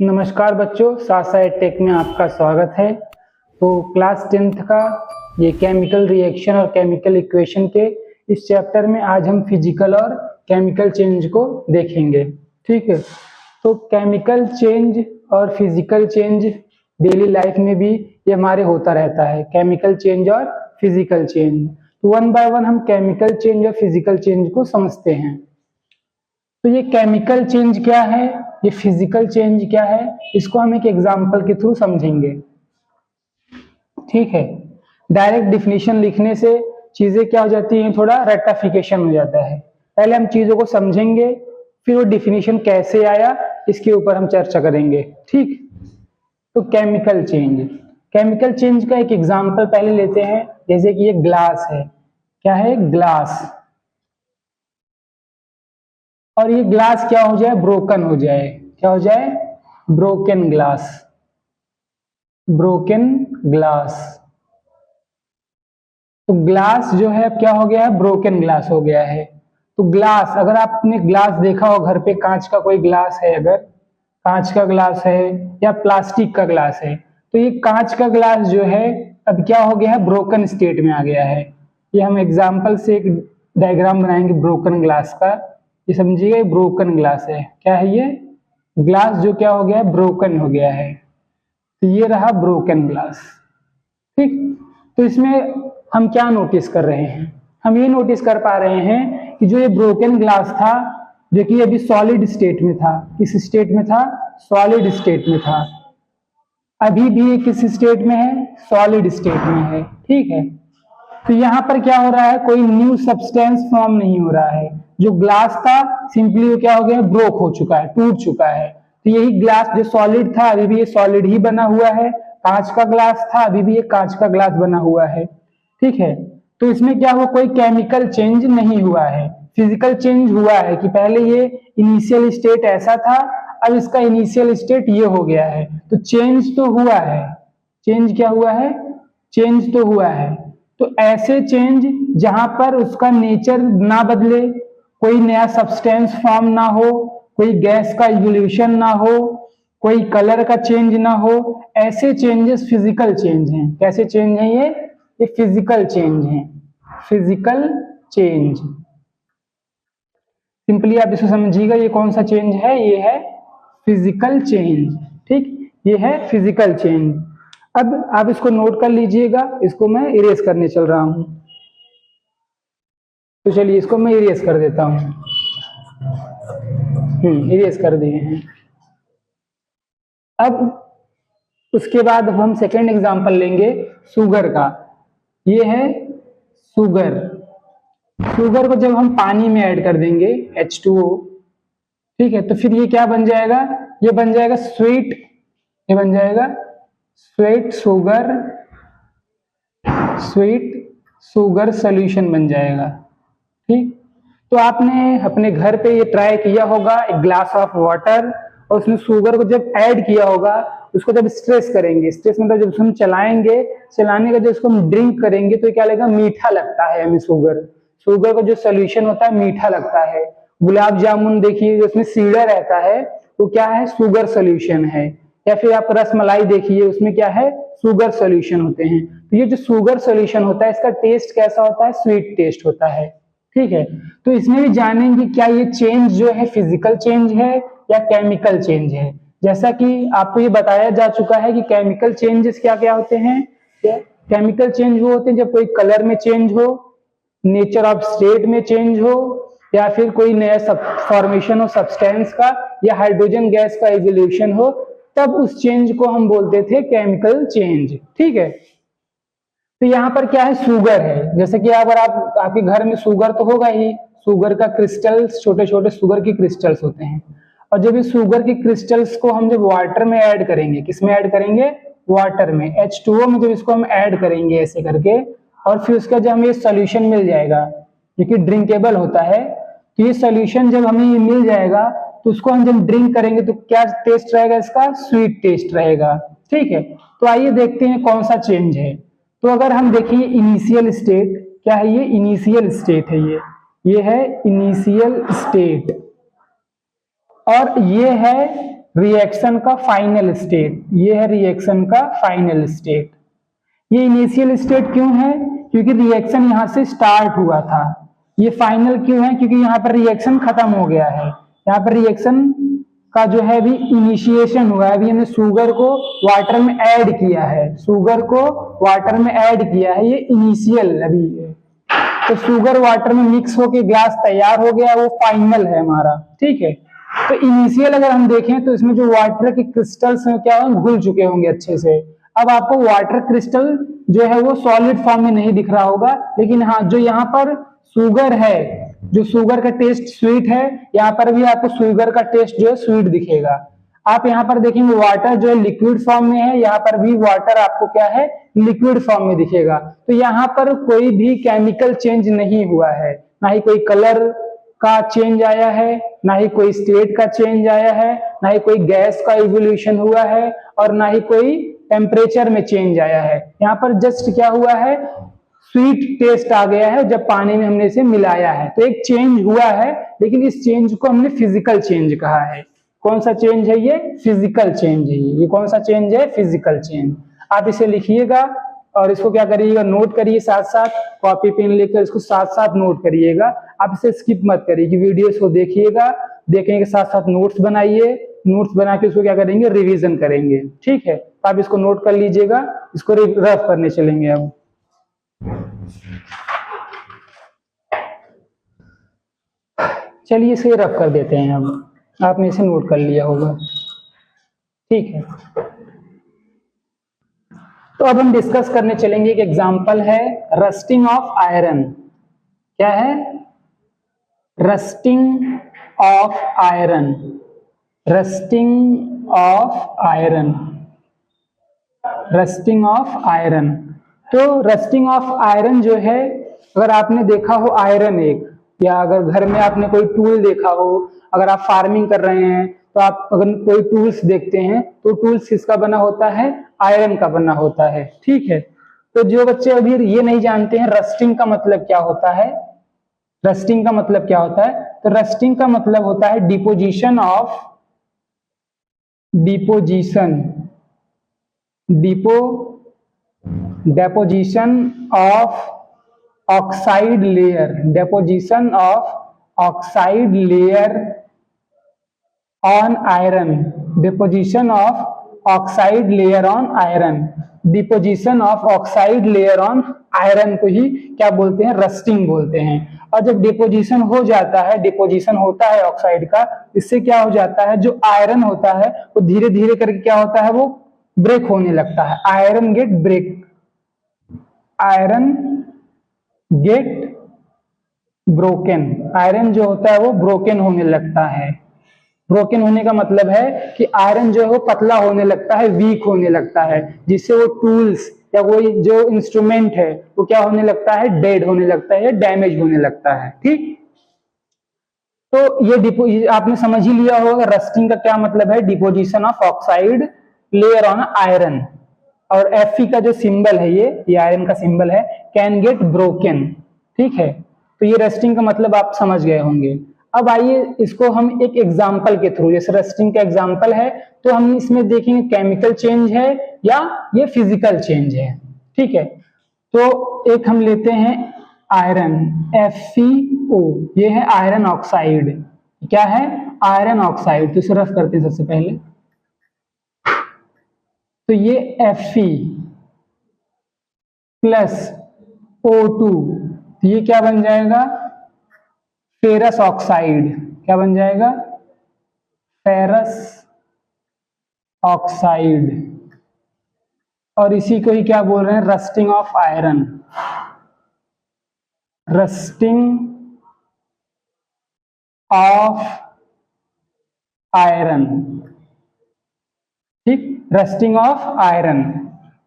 नमस्कार बच्चों, सासा टेक में आपका स्वागत है। तो क्लास 10th का ये केमिकल रिएक्शन और केमिकल इक्वेशन के इस चैप्टर में आज हम फिजिकल और केमिकल चेंज को देखेंगे। ठीक है, तो केमिकल चेंज और फिजिकल चेंज डेली लाइफ में भी ये हमारे होता रहता है, केमिकल चेंज और फिजिकल चेंज। तो वन बाय वन हम केमिकल चेंज और फिजिकल चेंज को समझते हैं। तो ये केमिकल चेंज क्या है, ये फिजिकल चेंज क्या है, इसको हम एक एग्जांपल के थ्रू समझेंगे। ठीक है, डायरेक्ट डिफिनीशन लिखने से चीजें क्या हो जाती हैं, थोड़ा रेक्टिफिकेशन हो जाता है। पहले हम चीजों को समझेंगे, फिर वो डिफिनीशन कैसे आया इसके ऊपर हम चर्चा करेंगे। ठीक, तो केमिकल चेंज का एक एग्जांपल पहले लेते हैं। जैसे कि ये ग्लास है, क्या है, ग्लास। और ये ग्लास क्या हो जाए, ब्रोकन हो जाए। क्या हो जाए, ब्रोकन ग्लास। ब्रोकन ग्लास, तो ग्लास जो है अब क्या हो गया है, ब्रोकन ग्लास हो गया है। तो ग्लास, अगर आपने ग्लास देखा हो घर पे, कांच का कोई ग्लास है, अगर कांच का ग्लास है या प्लास्टिक का ग्लास है, तो ये कांच का ग्लास जो है अब क्या हो गया है, ब्रोकन स्टेट में आ गया है। ये हम एग्जाम्पल से एक डायग्राम बनाएंगे ब्रोकन ग्लास का। ये समझिए ब्रोकन ग्लास है, क्या है ये, ग्लास जो क्या हो गया है, ब्रोकन हो गया है। तो ये रहा ब्रोकन ग्लास। ठीक, तो इसमें हम क्या नोटिस कर रहे हैं, हम ये नोटिस कर पा रहे हैं कि जो ये ब्रोकन ग्लास था, जो कि अभी सॉलिड स्टेट में था, किस स्टेट में था, सॉलिड स्टेट में था। अभी भी ये किस स्टेट में है, सॉलिड स्टेट में है। ठीक है, तो यहाँ पर क्या हो रहा है, कोई न्यू सब्सटेंस फॉर्म नहीं हो रहा है। जो ग्लास था सिंपली क्या हो गया, ब्रोक हो चुका है, टूट चुका है। तो यही ग्लास जो सॉलिड था अभी भी ये सॉलिड ही बना हुआ है, कांच का ग्लास था अभी भी ये कांच का ग्लास बना हुआ है। ठीक है, तो इसमें क्या हुआ, कोई केमिकल चेंज नहीं हुआ है, फिजिकल चेंज हुआ है कि पहले ये इनिशियल स्टेट ऐसा था, अब इसका इनिशियल स्टेट ये हो गया है। तो चेंज तो हुआ है, चेंज क्या हुआ है, चेंज तो हुआ है। तो ऐसे चेंज जहां पर उसका नेचर ना बदले, कोई नया सब्सटेंस फॉर्म ना हो, कोई गैस का इवोल्यूशन ना हो, कोई कलर का चेंज ना हो, ऐसे चेंजेस फिजिकल चेंज हैं। कैसे चेंज हैं ये फिजिकल चेंज हैं। फिजिकल चेंज, सिंपली आप इसको समझिएगा, ये कौन सा चेंज है, ये है फिजिकल चेंज। ठीक, ये है फिजिकल चेंज। अब आप इसको नोट कर लीजिएगा, इसको मैं इरेज करने चल रहा हूं। तो चलिए इसको मैं इरेज कर देता हूं। इरेज कर दिए हैं। अब उसके बाद हम सेकेंड एग्जांपल लेंगे शुगर का। ये है शुगर। शुगर को जब हम पानी में ऐड कर देंगे H2O, ठीक है, तो फिर ये क्या बन जाएगा, ये बन जाएगा स्वीट, ये बन जाएगा sweet sugar, sweet sugar solution बन जाएगा। ठीक, तो आपने अपने घर पे ये ट्राई किया होगा, एक ग्लास ऑफ वाटर और उसमें शुगर को जब ऐड किया होगा, उसको जब स्ट्रेस करेंगे, स्ट्रेस मतलब जब हम चलाएंगे, चलाने का जब उसको हम ड्रिंक करेंगे तो क्या लगेगा, मीठा लगता है हमें। शुगर, शुगर का जो सोल्यूशन होता है मीठा लगता है। गुलाब जामुन देखिए, उसमें सीड़ा रहता है, वो क्या है, शुगर सोल्यूशन है। या फिर आप रसमलाई देखिए, उसमें क्या है, शुगर सोल्यूशन होते हैं। तो ये जो शुगर सोल्यूशन होता है, इसका टेस्ट कैसा होता है, स्वीट टेस्ट होता है। ठीक है, तो इसमें भी जानेंगे क्या ये चेंज जो है फिजिकल चेंज है या केमिकल चेंज है। जैसा कि आपको ये बताया जा चुका है कि केमिकल चेंजेस क्या क्या होते हैं। केमिकल चेंज वो होते हैं जब कोई कलर में चेंज हो, नेचर ऑफ स्टेट में चेंज हो, या फिर कोई नया फॉर्मेशन हो सब्सटेंस का, या हाइड्रोजन गैस का इवोल्यूशन हो, तब उस चेंज को हम बोलते थे केमिकल चेंज। ठीक है, तो यहाँ पर क्या है, शुगर है। जैसे कि अगर आपके घर में शुगर तो होगा ही, शुगर का क्रिस्टल्स, छोटे छोटे शुगर के क्रिस्टल्स होते हैं। और जब इस शुगर के क्रिस्टल्स को हम जब वाटर में ऐड करेंगे, किस में ऐड करेंगे, वाटर में, H2O में जब इसको हम ऐड करेंगे ऐसे करके, और फिर उसका जब हमें ये सोल्यूशन मिल जाएगा जो कि ड्रिंकेबल होता है, तो ये सोल्यूशन जब हमें ये मिल जाएगा तो उसको हम जब ड्रिंक करेंगे तो क्या टेस्ट रहेगा, इसका स्वीट टेस्ट रहेगा। ठीक है, तो आइए देखते हैं कौन सा चेंज है। तो अगर हम देखिए इनिशियल स्टेट, क्या है ये, इनिशियल स्टेट है, ये है इनिशियल स्टेट, और ये है रिएक्शन का फाइनल स्टेट, ये है रिएक्शन का फाइनल स्टेट। ये इनिशियल स्टेट क्यों है? क्योंकि रिएक्शन यहां से स्टार्ट हुआ था। ये फाइनल क्यों है? क्योंकि यहाँ पर रिएक्शन खत्म हो गया है। यहाँ पर रिएक्शन का जो है अभी इनिशिएशन हुआ है, अभी हमने शुगर को वाटर में ऐड किया है, शुगर को वाटर में ऐड किया है, ये इनिशियल अभी है। तो शुगर वाटर में मिक्स होके ग्लास तैयार हो गया, वो फाइनल है हमारा, ठीक है। तो इनिशियल अगर हम देखें तो इसमें जो वाटर के क्रिस्टल्स हैं क्या होंगे, घुल चुके होंगे अच्छे से। अब आपको वाटर क्रिस्टल जो है वो सॉलिड फॉर्म में नहीं दिख रहा होगा, लेकिन हाँ जो यहाँ पर शुगर है, जो शुगर का टेस्ट स्वीट है, यहाँ पर भी आपको शुगर का टेस्ट जो है स्वीट दिखेगा। आप यहाँ पर देखेंगे वाटर जो है लिक्विड फॉर्म में है, यहाँ पर भी वाटर आपको क्या है, लिक्विड फॉर्म में दिखेगा। तो यहाँ पर कोई भी केमिकल चेंज नहीं हुआ है, ना ही कोई कलर का चेंज आया है, ना ही कोई स्टेट का चेंज आया है, ना ही कोई गैस का इवोल्यूशन हुआ है, और ना ही कोई टेम्परेचर में चेंज आया है। यहाँ पर जस्ट क्या हुआ है, स्वीट टेस्ट आ गया है जब पानी में हमने इसे मिलाया है। तो एक चेंज हुआ है, लेकिन इस चेंज को हमने फिजिकल चेंज कहा है। कौन सा चेंज है ये? फिजिकल चेंज है। ये कौन सा चेंज है? Physical change. आप इसे लिखिएगा और इसको क्या करिएगा, नोट करिए साथ साथ, कॉपी पेन लेकर इसको साथ साथ नोट करिएगा। आप इसे स्किप मत करिए कि वीडियोस को देखिएगा, देखने के साथ साथ नोट्स बनाइए, नोट्स बना के उसको क्या करेंगे, रिवीजन करेंगे, ठीक है। तो आप इसको नोट कर लीजिएगा, इसको रफ करने चलेंगे अब। चलिए इसे रफ कर देते हैं। अब आपने इसे नोट कर लिया होगा, ठीक है। तो अब हम डिस्कस करने चलेंगे, एक एग्जांपल है रस्टिंग ऑफ आयरन। क्या है? Rusting of iron, rusting of iron, rusting of iron. तो रस्टिंग ऑफ आयरन जो है, अगर आपने देखा हो आयरन एक, या अगर घर में आपने कोई टूल देखा हो, अगर आप फार्मिंग कर रहे हैं तो आप अगर कोई टूल्स देखते हैं तो टूल्स किसका बना होता है? आयरन का बना होता है, ठीक है। तो जो बच्चे अभी ये नहीं जानते हैं रस्टिंग का मतलब क्या होता है, रस्टिंग का मतलब क्या होता है, तो रस्टिंग का मतलब होता है deposition of, deposition of oxide layer, deposition of oxide layer on iron, deposition of oxide layer on iron, deposition of oxide layer on iron को ही क्या बोलते हैं? रस्टिंग बोलते हैं। और जब डिपोजिशन हो जाता है, डिपोजिशन होता है ऑक्साइड का, इससे क्या हो जाता है, जो आयरन होता है वो धीरे धीरे करके क्या होता है, वो ब्रेक होने लगता है। Iron get break, iron get broken, iron जो होता है वो ब्रोकन होने लगता है। ब्रोकन होने का मतलब है कि आयरन जो है वो पतला होने लगता है, वीक होने लगता है, जिससे वो टूल्स या कोई जो इंस्ट्रूमेंट है वो क्या होने लगता है, डेड होने लगता है या डैमेज होने लगता है, ठीक। तो ये आपने समझ ही लिया होगा रस्टिंग का क्या मतलब है, deposition of oxide layer on iron. और Fe का जो सिंबल है, ये आयरन का सिंबल है, कैन गेट ब्रोकन, ठीक है। तो ये रस्टिंग का मतलब आप समझ गए होंगे। अब आइए इसको हम एक एग्जाम्पल के थ्रू, जैसे रस्टिंग का एग्जाम्पल है तो हम इसमें देखेंगे केमिकल चेंज है या ये फिजिकल चेंज है, ठीक है। तो एक हम लेते हैं आयरन, FeO, ये है आयरन ऑक्साइड। क्या है? Iron oxide. तो इसे रफ करते हैं सबसे पहले। तो ये Fe प्लस O2, तो ये क्या बन जाएगा? Ferrous oxide. क्या बन जाएगा? Ferrous oxide. और इसी को ही क्या बोल रहे हैं? Rusting of iron, rusting of iron, ठीक, रस्टिंग ऑफ आयरन।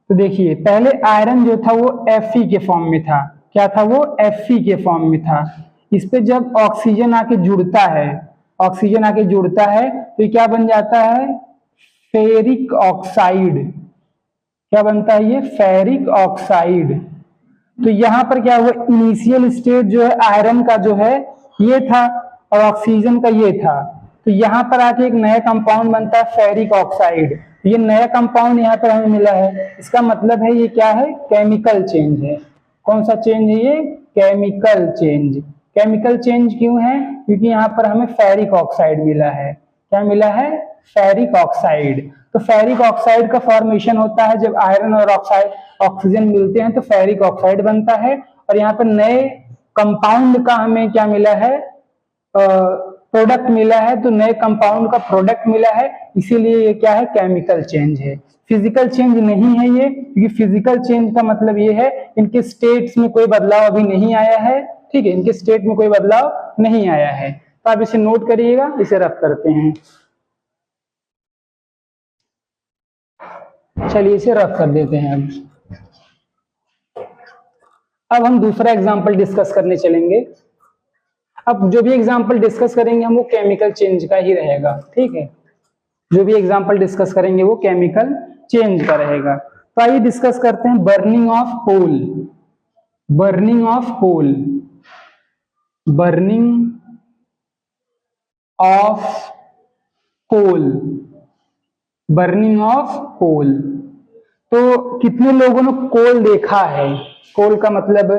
तो देखिए पहले आयरन जो था वो Fe के फॉर्म में था। क्या था वो? Fe के फॉर्म में था। इस पे जब ऑक्सीजन आके जुड़ता है, ऑक्सीजन आके जुड़ता है तो क्या बन जाता है? Ferric oxide. क्या बनता है ये? Ferric oxide. तो यहां पर क्या हुआ? इनिशियल स्टेट जो है आयरन का जो है ये था और ऑक्सीजन का ये था। तो यहाँ पर आके एक नया कंपाउंड बनता है फेरिक ऑक्साइड। ये नया कंपाउंड यहाँ पर हमें मिला है, इसका मतलब है ये क्या है, केमिकल चेंज है। कौन सा चेंज है ये, केमिकल चेंज। केमिकल चेंज क्यों है, क्योंकि यहाँ पर हमें फेरिक ऑक्साइड मिला है। क्या मिला है, फेरिक ऑक्साइड। तो फेरिक ऑक्साइड का फॉर्मेशन होता है जब आयरन और ऑक्साइड ऑक्सीजन मिलते हैं तो फेरिक ऑक्साइड बनता है। और यहाँ पर नए कंपाउंड का हमें क्या मिला है, प्रोडक्ट मिला है। तो नए कंपाउंड का प्रोडक्ट मिला है, इसीलिए ये क्या है, केमिकल चेंज है। फिजिकल चेंज नहीं है ये, क्योंकि फिजिकल चेंज का मतलब ये है इनके स्टेट्स में कोई बदलाव अभी नहीं आया है। ठीक है, इनके स्टेट में कोई बदलाव नहीं आया है। तो आप इसे नोट करिएगा, इसे रख करते हैं। चलिए इसे रख कर देते हैं। अब हम दूसरा एग्जाम्पल डिस्कस करने चलेंगे। अब जो भी एग्जाम्पल डिस्कस करेंगे हम वो केमिकल चेंज का ही रहेगा। ठीक है, जो भी एग्जाम्पल डिस्कस करेंगे वो केमिकल चेंज का रहेगा। तो आइए डिस्कस करते हैं burning of coal. Burning of coal, burning of coal, burning of coal. तो कितने लोगों ने कोल देखा है? कोल का मतलब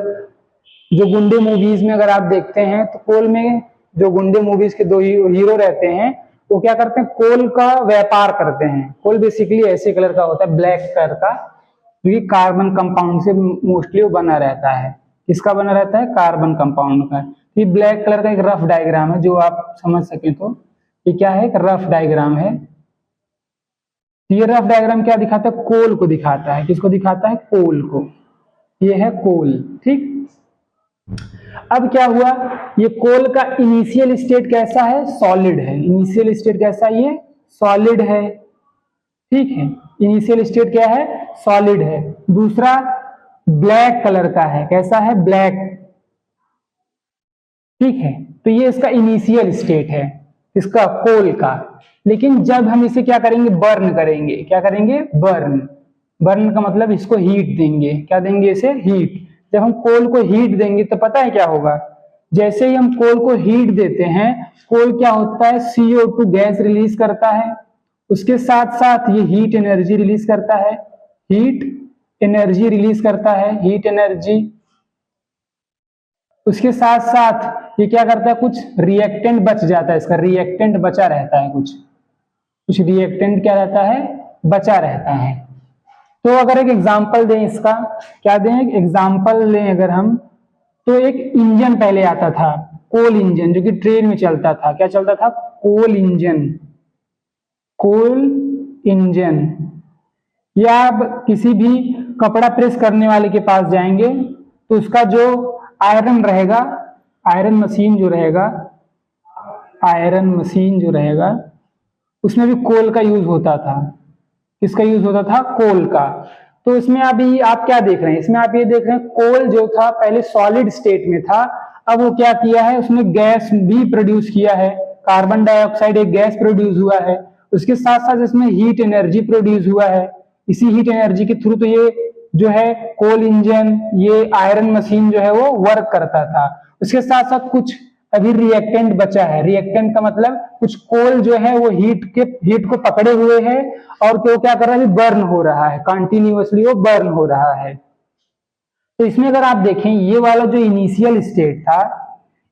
जो गुंडे मूवीज में अगर आप देखते हैं तो कोल में जो गुंडे मूवीज के दो हीरो रहते हैं वो क्या करते हैं, कोल का व्यापार करते हैं। कोल बेसिकली ऐसे कलर का होता है, ब्लैक कलर का, क्योंकि कार्बन कंपाउंड से मोस्टली वो बना रहता है। किसका बना रहता है, कार्बन कंपाउंड का। ये ब्लैक कलर का एक रफ डायग्राम है, जो आप समझ सके तो ये क्या है, एक रफ डायग्राम है। ये रफ डायग्राम क्या दिखाता है, कोल को दिखाता है। किसको दिखाता है, कोल को। ये है कोल। ठीक, अब क्या हुआ, ये कोल का इनिशियल स्टेट कैसा है, सॉलिड है। इनिशियल स्टेट कैसा है, ये सॉलिड है। ठीक है, इनिशियल स्टेट क्या है, सॉलिड है। दूसरा ब्लैक कलर का है, कैसा है, ब्लैक। ठीक है, तो ये इसका इनिशियल स्टेट है, इसका कोल का। लेकिन जब हम इसे क्या करेंगे, बर्न करेंगे। क्या करेंगे, बर्न। बर्न का मतलब इसको हीट देंगे। क्या देंगे, इसे हीट। जब हम कोल को हीट देंगे तो पता है क्या होगा, जैसे ही हम कोल को हीट देते हैं, कोल क्या होता है, CO2 गैस रिलीज करता है। उसके साथ साथ ये हीट एनर्जी रिलीज करता है। हीट एनर्जी रिलीज करता है, हीट एनर्जी। उसके साथ साथ ये क्या करता है, कुछ रिएक्टेंट बच जाता है, इसका रिएक्टेंट बचा रहता है। कुछ रिएक्टेंट क्या रहता है, बचा रहता है। तो अगर एक एग्जांपल दें इसका, क्या दें, एक एग्जांपल लें अगर हम, तो एक इंजन पहले आता था, कोल इंजन, जो कि ट्रेन में चलता था। क्या चलता था, कोल इंजन। कोल इंजन। या आप किसी भी कपड़ा प्रेस करने वाले के पास जाएंगे तो उसका जो आयरन रहेगा, आयरन मशीन जो रहेगा, आयरन मशीन जो रहेगा, उसमें भी कोल का यूज होता था। किसका यूज होता था, कोल का। तो इसमें अभी आप क्या देख रहे हैं, इसमें आप ये देख रहे हैं कोल जो था पहले सॉलिड स्टेट में था, अब वो क्या किया है, उसने गैस भी प्रोड्यूस किया है। कार्बन डाइऑक्साइड एक गैस प्रोड्यूस हुआ है। उसके साथ साथ इसमें हीट एनर्जी प्रोड्यूस हुआ है। इसी हीट एनर्जी के थ्रू तो ये जो है कोल इंजन, ये आयरन मशीन जो है वो वर्क करता था। उसके साथ साथ कुछ अभी रिएक्टेंट बचा है। रिएक्टेंट का मतलब कुछ कोल जो है वो हीट को पकड़े हुए है और वो क्या कर रहा है, बर्न हो रहा है, कंटिन्यूअसली वो बर्न हो रहा है। तो इसमें अगर आप देखें, ये वाला जो इनिशियल स्टेट था,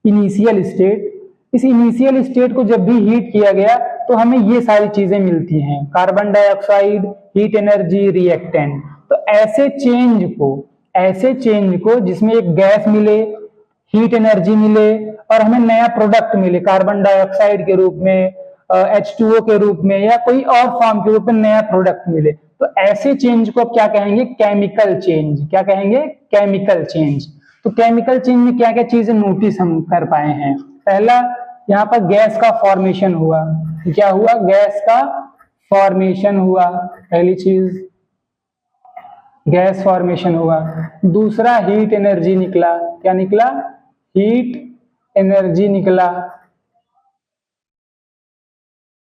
इनिशियल स्टेट, इस इनिशियल स्टेट को जब भी हीट किया गया तो हमें ये सारी चीजें मिलती हैं, carbon dioxide, heat energy, reactant. तो ऐसे चेंज को जिसमें एक गैस मिले, हीट एनर्जी मिले और हमें नया प्रोडक्ट मिले कार्बन डाइऑक्साइड के रूप में, H2O के रूप में, या कोई और फॉर्म के रूप में नया प्रोडक्ट मिले, तो ऐसे चेंज को आप क्या कहेंगे, केमिकल चेंज। क्या कहेंगे, केमिकल चेंज। तो केमिकल चेंज में क्या क्या चीजें नोटिस हम कर पाए हैं। पहला, यहाँ पर गैस का फॉर्मेशन हुआ। क्या हुआ, गैस का फॉर्मेशन हुआ, पहली चीज गैस फॉर्मेशन हुआ। दूसरा, हीट एनर्जी निकला। क्या निकला, हीट एनर्जी निकला।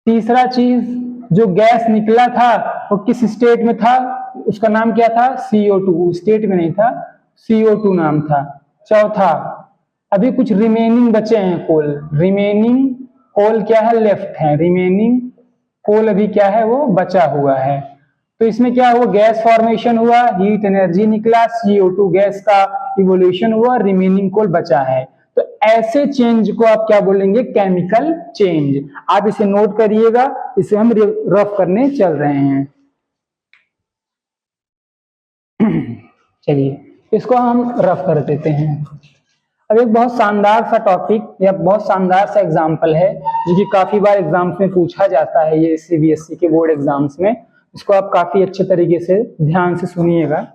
तीसरा चीज, जो गैस निकला था वो किस स्टेट में था, उसका नाम क्या था, CO2, स्टेट में नहीं था, CO2 नाम था। चौथा, अभी कुछ रिमेनिंग बचे हैं कोल, रिमेनिंग कोल क्या है, लेफ्ट है, रिमेनिंग कोल अभी क्या है, वो बचा हुआ है। तो इसमें क्या हुआ, गैस फॉर्मेशन हुआ, हीट एनर्जी निकला, CO2 गैस का इवोल्यूशन हुआ, रिमेनिंग कोल बचा है। तो ऐसे चेंज को आप क्या बोलेंगे, केमिकल चेंज। आप इसे नोट करिएगा, इसे हम रफ करने चल रहे हैं। चलिए इसको हम रफ कर देते हैं। अब एक बहुत शानदार सा टॉपिक या बहुत शानदार सा एग्जाम्पल है जो कि काफी बार एग्जाम्स में पूछा जाता है, ये CBSE के बोर्ड एग्जाम्स में। इसको आप काफी अच्छे तरीके से ध्यान से सुनिएगा।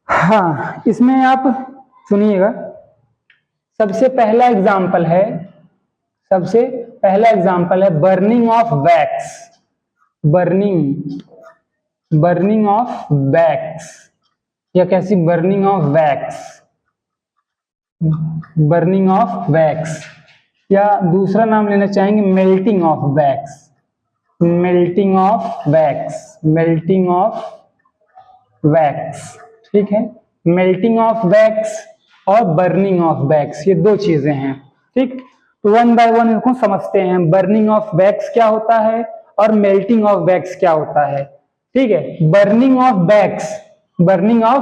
हाँ, इसमें आप सुनिएगा, सबसे पहला एग्जाम्पल है burning of wax. Burning of wax या कैसी, बर्निंग ऑफ वैक्स, या दूसरा नाम लेना चाहेंगे मेल्टिंग ऑफ वैक्स। ठीक है, मेल्टिंग ऑफ वैक्स और बर्निंग ऑफ वैक्स, ये दो चीजें हैं। ठीक, तो वन बाय वन इनको समझते हैं, बर्निंग ऑफ वैक्स क्या होता है और मेल्टिंग ऑफ वैक्स क्या होता है। ठीक है, बर्निंग ऑफ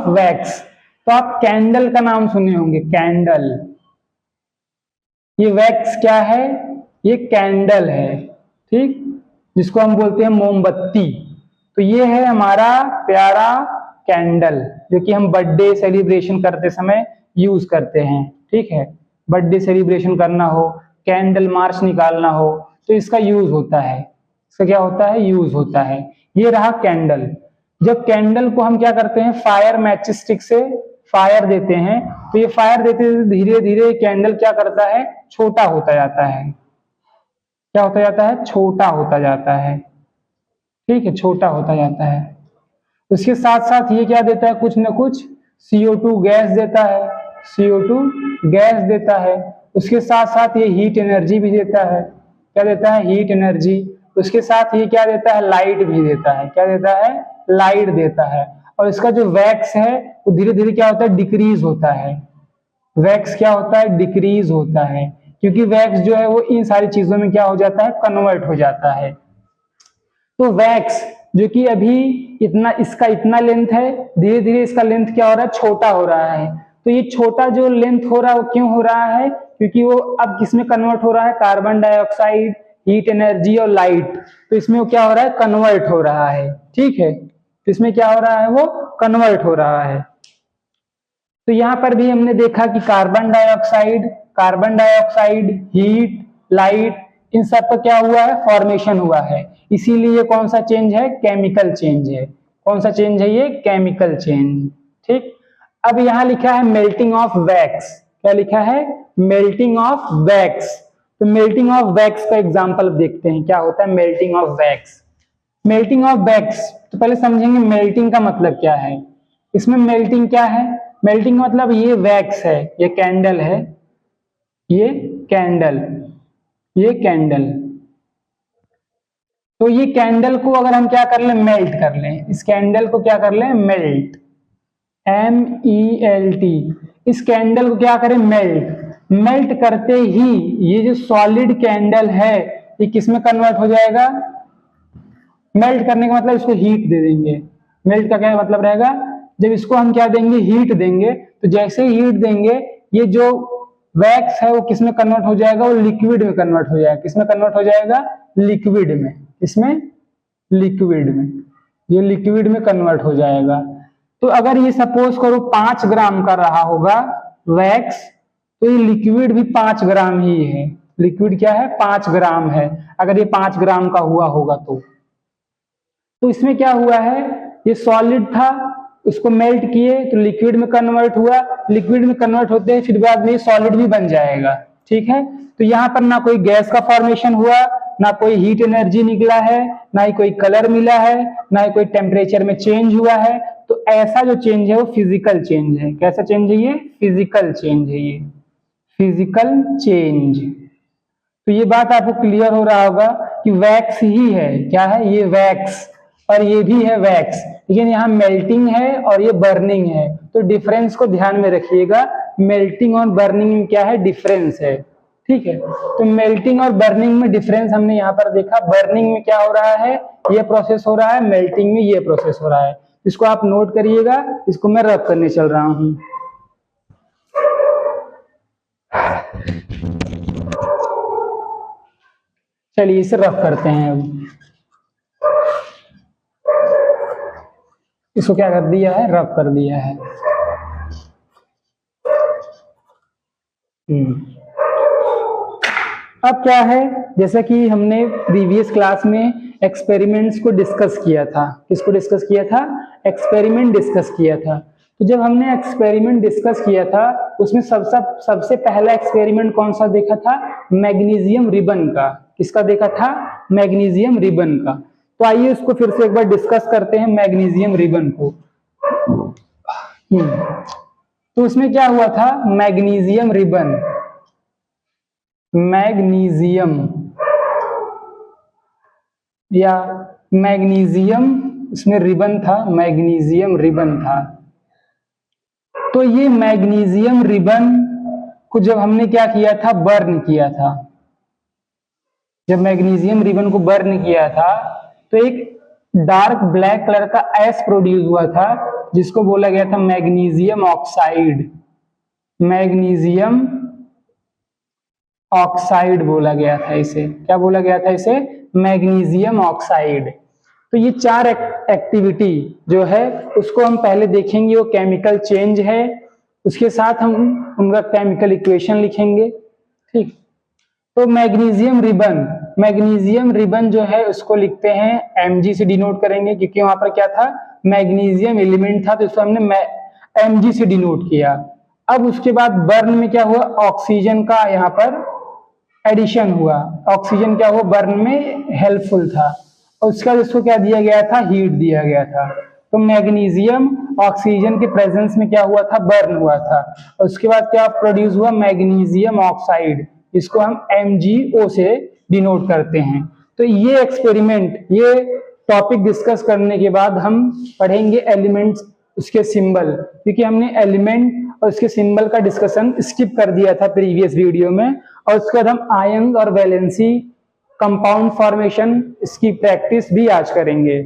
वैक्स, तो आप कैंडल का नाम सुने होंगे, कैंडल। ये वैक्स क्या है, ये कैंडल है। ठीक, जिसको हम बोलते हैं मोमबत्ती। तो ये है हमारा प्यारा कैंडल, जो कि हम बर्थडे सेलिब्रेशन करते समय यूज करते हैं। ठीक है, बर्थडे सेलिब्रेशन करना हो, कैंडल मार्च निकालना हो, तो इसका यूज होता है। इसका क्या होता है, यूज होता है। ये रहा कैंडल। जब कैंडल को हम क्या करते हैं, फायर मैच स्टिक से फायर देते हैं, तो ये फायर देते धीरे धीरे कैंडल क्या करता है, छोटा होता जाता है। क्या होता जाता है, छोटा होता जाता है। ठीक है, छोटा होता जाता है। उसके साथ साथ ये क्या देता है, कुछ न कुछ CO2 गैस देता है, उसके साथ साथ ये हीट एनर्जी भी देता है। क्या देता है, हीट एनर्जी। उसके साथ ये क्या देता है, लाइट भी देता है। क्या देता है, लाइट देता है। और इसका जो वैक्स है वो धीरे धीरे क्या होता है, डिक्रीज होता है। वैक्स क्या होता है, डिक्रीज होता है, क्योंकि वैक्स जो है वो इन सारी चीजों में क्या हो जाता है, कन्वर्ट हो जाता है। तो वैक्स जो कि अभी इसका इतना लेंथ है, धीरे धीरे इसका लेंथ क्या हो रहा है, छोटा हो रहा है। तो ये छोटा जो लेंथ हो रहा है वो क्यों हो रहा है, क्योंकि वो अब किसमें कन्वर्ट हो रहा है, कार्बन डाइऑक्साइड, हीट एनर्जी और लाइट। तो इसमें वो क्या हो रहा है, कन्वर्ट हो रहा है। ठीक है, तो इसमें क्या हो रहा है, वो कन्वर्ट हो रहा है। तो यहाँ पर भी हमने देखा कि कार्बन डाइऑक्साइड, हीट, लाइट, इन सब का क्या हुआ है, फॉर्मेशन हुआ है। इसीलिए ये कौन सा चेंज है, केमिकल चेंज है। कौन सा चेंज है, ये केमिकल चेंज। ठीक, अब यहाँ लिखा है मेल्टिंग ऑफ वैक्स। क्या लिखा है, मेल्टिंग ऑफ वैक्स। तो मेल्टिंग ऑफ वैक्स का एग्जांपल देखते हैं, क्या होता है melting of wax. Melting of wax, तो पहले समझेंगे मेल्टिंग का मतलब क्या है। इसमें मेल्टिंग क्या है, मेल्टिंग मतलब ये वैक्स है, ये कैंडल है, ये कैंडल। तो ये कैंडल को अगर हम क्या कर लें, मेल्ट कर लें, इस कैंडल को क्या कर लें, मेल्ट, MELT। इस कैंडल को क्या करें, मेल्ट करते ही ये जो सॉलिड कैंडल है ये किसमें कन्वर्ट हो जाएगा। मेल्ट करने का मतलब इसको हीट दे देंगे। मेल्ट का क्या मतलब रहेगा, जब इसको हम क्या देंगे, हीट देंगे, तो जैसे ही हीट देंगे ये जो वैक्स है वो किसमें कन्वर्ट हो जाएगा, वो लिक्विड में कन्वर्ट हो जाएगा। किसमें कन्वर्ट हो जाएगा, लिक्विड में। इसमें लिक्विड में, ये लिक्विड में कन्वर्ट हो जाएगा। तो अगर ये सपोज करो 5 ग्राम का रहा होगा वैक्स, तो ये लिक्विड भी 5 ग्राम ही है। लिक्विड क्या है, 5 ग्राम है। अगर ये 5 ग्राम का हुआ होगा तो इसमें क्या हुआ है, ये सॉलिड था, उसको मेल्ट किए तो लिक्विड में कन्वर्ट हुआ। लिक्विड में कन्वर्ट होते हैं फिर बाद में सॉलिड भी बन जाएगा। ठीक है, तो यहाँ पर ना कोई गैस का फॉर्मेशन हुआ, ना कोई हीट एनर्जी निकला है, ना ही कोई कलर मिला है, ना ही कोई टेम्परेचर में चेंज हुआ है। तो ऐसा जो चेंज है वो फिजिकल चेंज है। कैसा चेंज है, ये फिजिकल चेंज है, ये फिजिकल चेंज। तो ये बात आपको क्लियर हो रहा होगा कि वैक्स ही है, क्या है, ये वैक्स और ये भी है वैक्स, लेकिन यहाँ मेल्टिंग है और ये बर्निंग है। तो डिफरेंस को ध्यान में रखिएगा, मेल्टिंग और बर्निंग में क्या है, डिफरेंस है। ठीक है। तो मेल्टिंग और बर्निंग में डिफरेंस हमने यहाँ पर देखा। बर्निंग में क्या हो रहा है, ये प्रोसेस हो रहा है, मेल्टिंग में ये प्रोसेस हो रहा है। इसको आप नोट करिएगा, इसको मैं रब करने चल रहा हूं। चलिए इसे रब करते हैं। अब इसको क्या कर दिया है, रब कर दिया है। अब क्या है, जैसा कि हमने प्रीवियस क्लास में एक्सपेरिमेंट्स को डिस्कस किया था। किसको डिस्कस किया था, एक्सपेरिमेंट डिस्कस किया था। तो जब हमने एक्सपेरिमेंट डिस्कस किया था, उसमें सबसे पहला एक्सपेरिमेंट कौन सा देखा था, मैग्नीशियम रिबन का। किसका देखा था, मैग्नीशियम रिबन का। तो आइए उसको फिर से एक बार डिस्कस करते हैं, मैग्नीशियम रिबन को। तो उसमें क्या हुआ था, मैग्नीशियम रिबन, मैग्नीशियम या मैग्नीशियम, इसमें रिबन था, मैग्नीशियम रिबन था। तो ये मैग्नीशियम रिबन को जब हमने क्या किया था, बर्न किया था। जब मैग्नीशियम रिबन को बर्न किया था तो एक डार्क ब्लैक कलर का ऐश प्रोड्यूस हुआ था, जिसको बोला गया था मैग्नीशियम ऑक्साइड। मैग्नीशियम ऑक्साइड बोला गया था इसे। क्या बोला गया था इसे, मैग्नीशियम ऑक्साइड। तो ये चार एक्टिविटी जो है उसको हम पहले देखेंगे, वो केमिकल चेंज है, उसके साथ हम उनका केमिकल इक्वेशन लिखेंगे। ठीक। तो मैग्नीशियम रिबन, मैग्नीशियम रिबन जो है उसको लिखते हैं Mg से डिनोट करेंगे, क्योंकि वहां पर क्या था, मैग्नीशियम एलिमेंट था, तो इसको हमने Mg से डिनोट किया। अब उसके बाद बर्न में क्या हुआ, ऑक्सीजन का यहाँ पर एडिशन हुआ। ऑक्सीजन क्या हुआ, बर्न में हेल्पफुल था, और उसका इसको क्या दिया गया था, हीट दिया गया था। तो मैग्नीशियम ऑक्सीजन के प्रेजेंस में क्या हुआ था, बर्न हुआ था, और उसके बाद क्या प्रोड्यूस हुआ, मैग्नीशियम ऑक्साइड। इसको हम MgO से डिनोट करते हैं। तो ये एक्सपेरिमेंट, ये टॉपिक डिस्कस करने के बाद हम पढ़ेंगे एलिमेंट्स, उसके सिंबल, क्योंकि हमने एलिमेंट और उसके सिंबल का डिस्कशन स्किप कर दिया था प्रीवियस वीडियो में। और उसके बाद हम आयन और वैलेंसी कंपाउंड फॉर्मेशन, इसकी प्रैक्टिस भी आज करेंगे।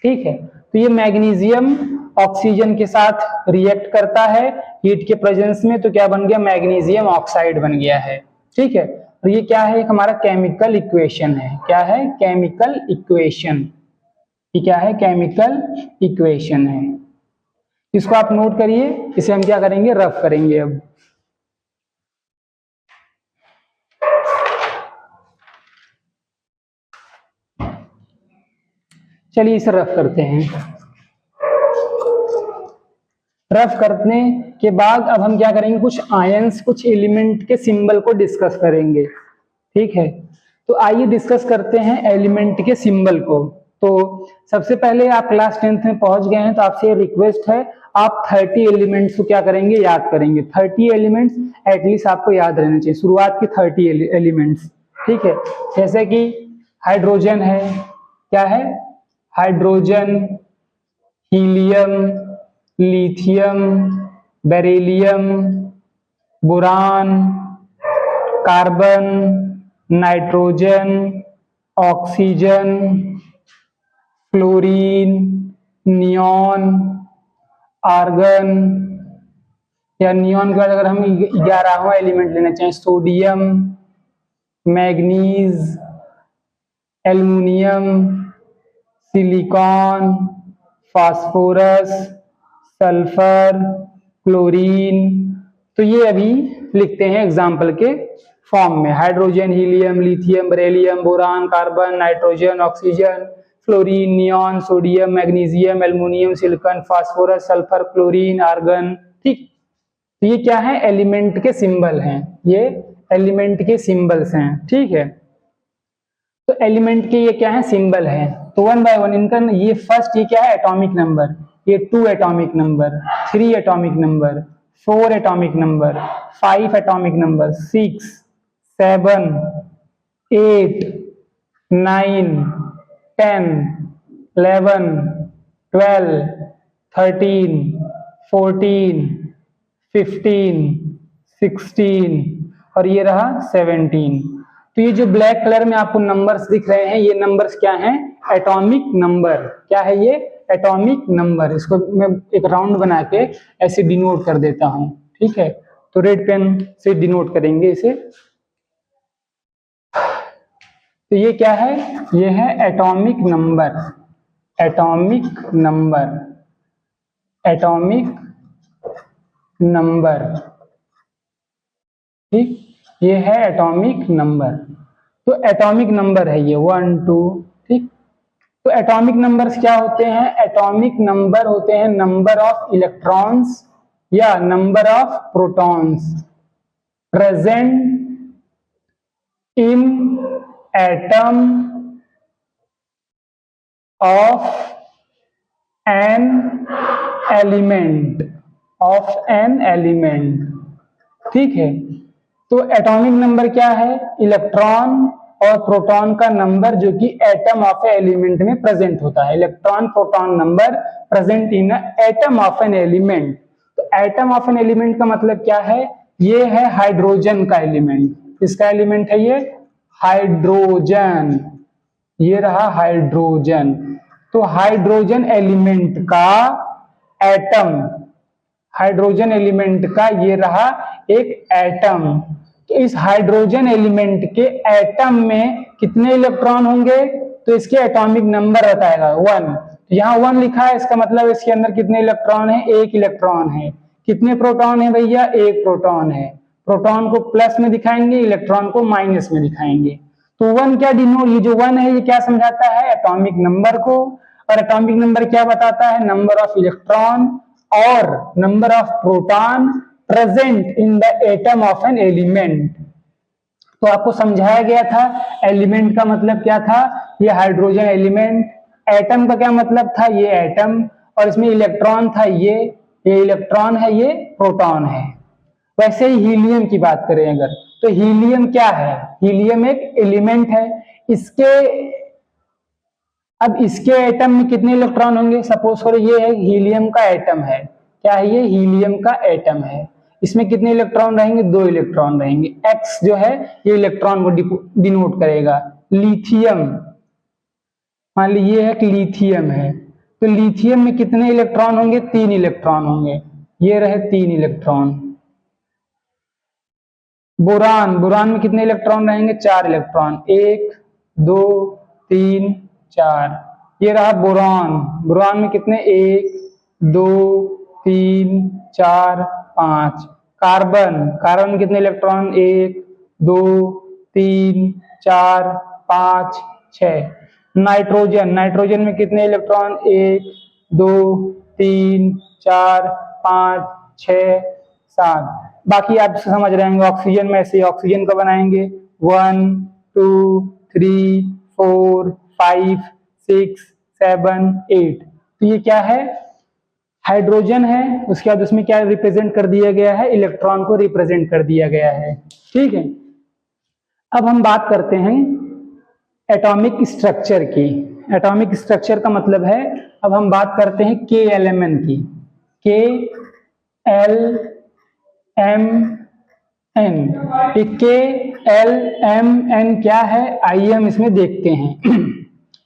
ठीक है। तो ये मैग्नीशियम ऑक्सीजन के साथ रिएक्ट करता है हीट के प्रेजेंस में, तो क्या बन गया, मैग्नीशियम ऑक्साइड बन गया है। ठीक है। और ये क्या है, एक हमारा केमिकल इक्वेशन है। क्या है, केमिकल इक्वेशन। ये क्या है, केमिकल इक्वेशन है। इसको आप नोट करिए, इसे हम क्या करेंगे, रफ करेंगे। अब चलिए इसे रफ करते हैं। रफ करने के बाद अब हम क्या करेंगे, कुछ आयंस, कुछ एलिमेंट के सिंबल को डिस्कस करेंगे। ठीक है। तो आइए डिस्कस करते हैं एलिमेंट के सिंबल को। तो सबसे पहले आप क्लास 10th में पहुंच गए हैं, तो आपसे रिक्वेस्ट है, आप 30 एलिमेंट्स को क्या करेंगे, याद करेंगे। 30 एलिमेंट्स एटलीस्ट आपको याद रहने चाहिए, शुरुआत के 30 एलिमेंट्स। ठीक है। जैसे कि हाइड्रोजन है, क्या है, hydrogen, helium, lithium, beryllium, boron, carbon, nitrogen, oxygen, fluorine, neon, argon, या नियॉन के बाद अगर हम 11वां एलिमेंट लेना चाहें, sodium, manganese, aluminium, silicon, phosphorus, sulphur, chlorine. तो ये अभी लिखते हैं एग्जाम्पल के फॉर्म में, hydrogen, helium, lithium, beryllium, boron, carbon, nitrogen, oxygen, fluorine, neon, sodium, magnesium, aluminium, silicon, phosphorus, sulphur, chlorine, argon. ठीक। तो ये क्या है, एलिमेंट के सिंबल हैं, ये एलिमेंट के सिंबल्स हैं। ठीक है। तो एलिमेंट के ये क्या है, सिंबल हैं। तो वन बाय वन इनका, ये फर्स्ट, ये क्या है, एटॉमिक नंबर, ये 2 atomic number, 3 atomic number, 4 atomic number, 5 atomic number, 6, 7, 8, 9, 10, 11, 12, 13, 14, 15, 16 और ये रहा 17। तो ये जो ब्लैक कलर में आपको नंबर्स दिख रहे हैं, ये नंबर्स क्या हैं? Atomic number. क्या है ये? Atomic number. इसको मैं एक राउंड बना के ऐसे डिनोट कर देता हूं, ठीक है? तो रेड पेन से डिनोट करेंगे इसे। तो ये क्या है? ये है atomic number. Atomic number, atomic number, ठीक, ये है एटॉमिक नंबर। तो एटॉमिक नंबर है ये 1 2, ठीक। तो एटॉमिक नंबर्स क्या होते हैं? एटॉमिक नंबर होते हैं नंबर ऑफ इलेक्ट्रॉन्स या number of protons present in atom of an element, of an element, ठीक है। तो एटॉमिक नंबर क्या है? इलेक्ट्रॉन और प्रोटॉन का नंबर जो कि एटम ऑफ ए एलिमेंट में प्रेजेंट होता है। Electron proton number present in atom of an element. तो एटम ऑफ एन एलिमेंट का मतलब क्या है? ये है हाइड्रोजन का एलिमेंट। किसका एलिमेंट है ये? हाइड्रोजन। ये रहा हाइड्रोजन। तो हाइड्रोजन एलिमेंट का एटम, हाइड्रोजन एलिमेंट का ये रहा एक एटम। तो इस हाइड्रोजन एलिमेंट के एटम में कितने इलेक्ट्रॉन होंगे? तो इसके एटॉमिक नंबर बताएगा 1। तो यहाँ 1 लिखा है, इसका मतलब इसके अंदर कितने इलेक्ट्रॉन है? एक इलेक्ट्रॉन है। कितने प्रोटॉन है भैया? एक प्रोटॉन है। प्रोटॉन को प्लस में दिखाएंगे, इलेक्ट्रॉन को माइनस में दिखाएंगे। तो 1 क्या डिनोट, ये जो 1 है ये क्या समझाता है? एटॉमिक नंबर को। और एटॉमिक नंबर क्या बताता है? नंबर ऑफ इलेक्ट्रॉन और number of proton present in the atom of an element. तो आपको समझाया गया था एलिमेंट का मतलब क्या था? ये हाइड्रोजन एलिमेंट। एटम का क्या मतलब था? ये एटम। और इसमें इलेक्ट्रॉन था, ये इलेक्ट्रॉन है, ये प्रोटॉन है। वैसे ही हीलियम की बात करें अगर, तो हीलियम क्या है? हीलियम एक एलिमेंट है। अब इसके एटम में कितने इलेक्ट्रॉन होंगे? सपोज करो ये है हीलियम का एटम है। क्या है ये? हीलियम का एटम है। इसमें कितने इलेक्ट्रॉन रहेंगे? 2 इलेक्ट्रॉन रहेंगे। एक्स जो है ये इलेक्ट्रॉन को डिनोट करेगा। लिथियम, मान लीजिए ये है कि लिथियम है, तो लिथियम में कितने इलेक्ट्रॉन होंगे? 3 इलेक्ट्रॉन होंगे। ये रहे 3 इलेक्ट्रॉन। बोरान, बोरान में कितने इलेक्ट्रॉन रहेंगे? 4 इलेक्ट्रॉन। 1 2 3 4। ये रहा बोरान। बोरान में कितने? 1 2 3 4 5। कार्बन, कार्बन में कितने इलेक्ट्रॉन? 1 2 3 4 5 6। नाइट्रोजन, नाइट्रोजन में कितने इलेक्ट्रॉन? 1 2 3 4 5 6 7। बाकी आप समझ रहे होंगे। ऑक्सीजन में ऐसे ऑक्सीजन को बनाएंगे 1 2 3 4 5 6 7 8। तो ये क्या है? हाइड्रोजन है। उसके बाद उसमें क्या रिप्रेजेंट कर दिया गया है? इलेक्ट्रॉन को रिप्रेजेंट कर दिया गया है, ठीक है। अब हम बात करते हैं एटॉमिक स्ट्रक्चर की। एटॉमिक स्ट्रक्चर का मतलब है, अब हम बात करते हैं KLMN की। KLMN, KLMN क्या है? आइए हम इसमें देखते हैं,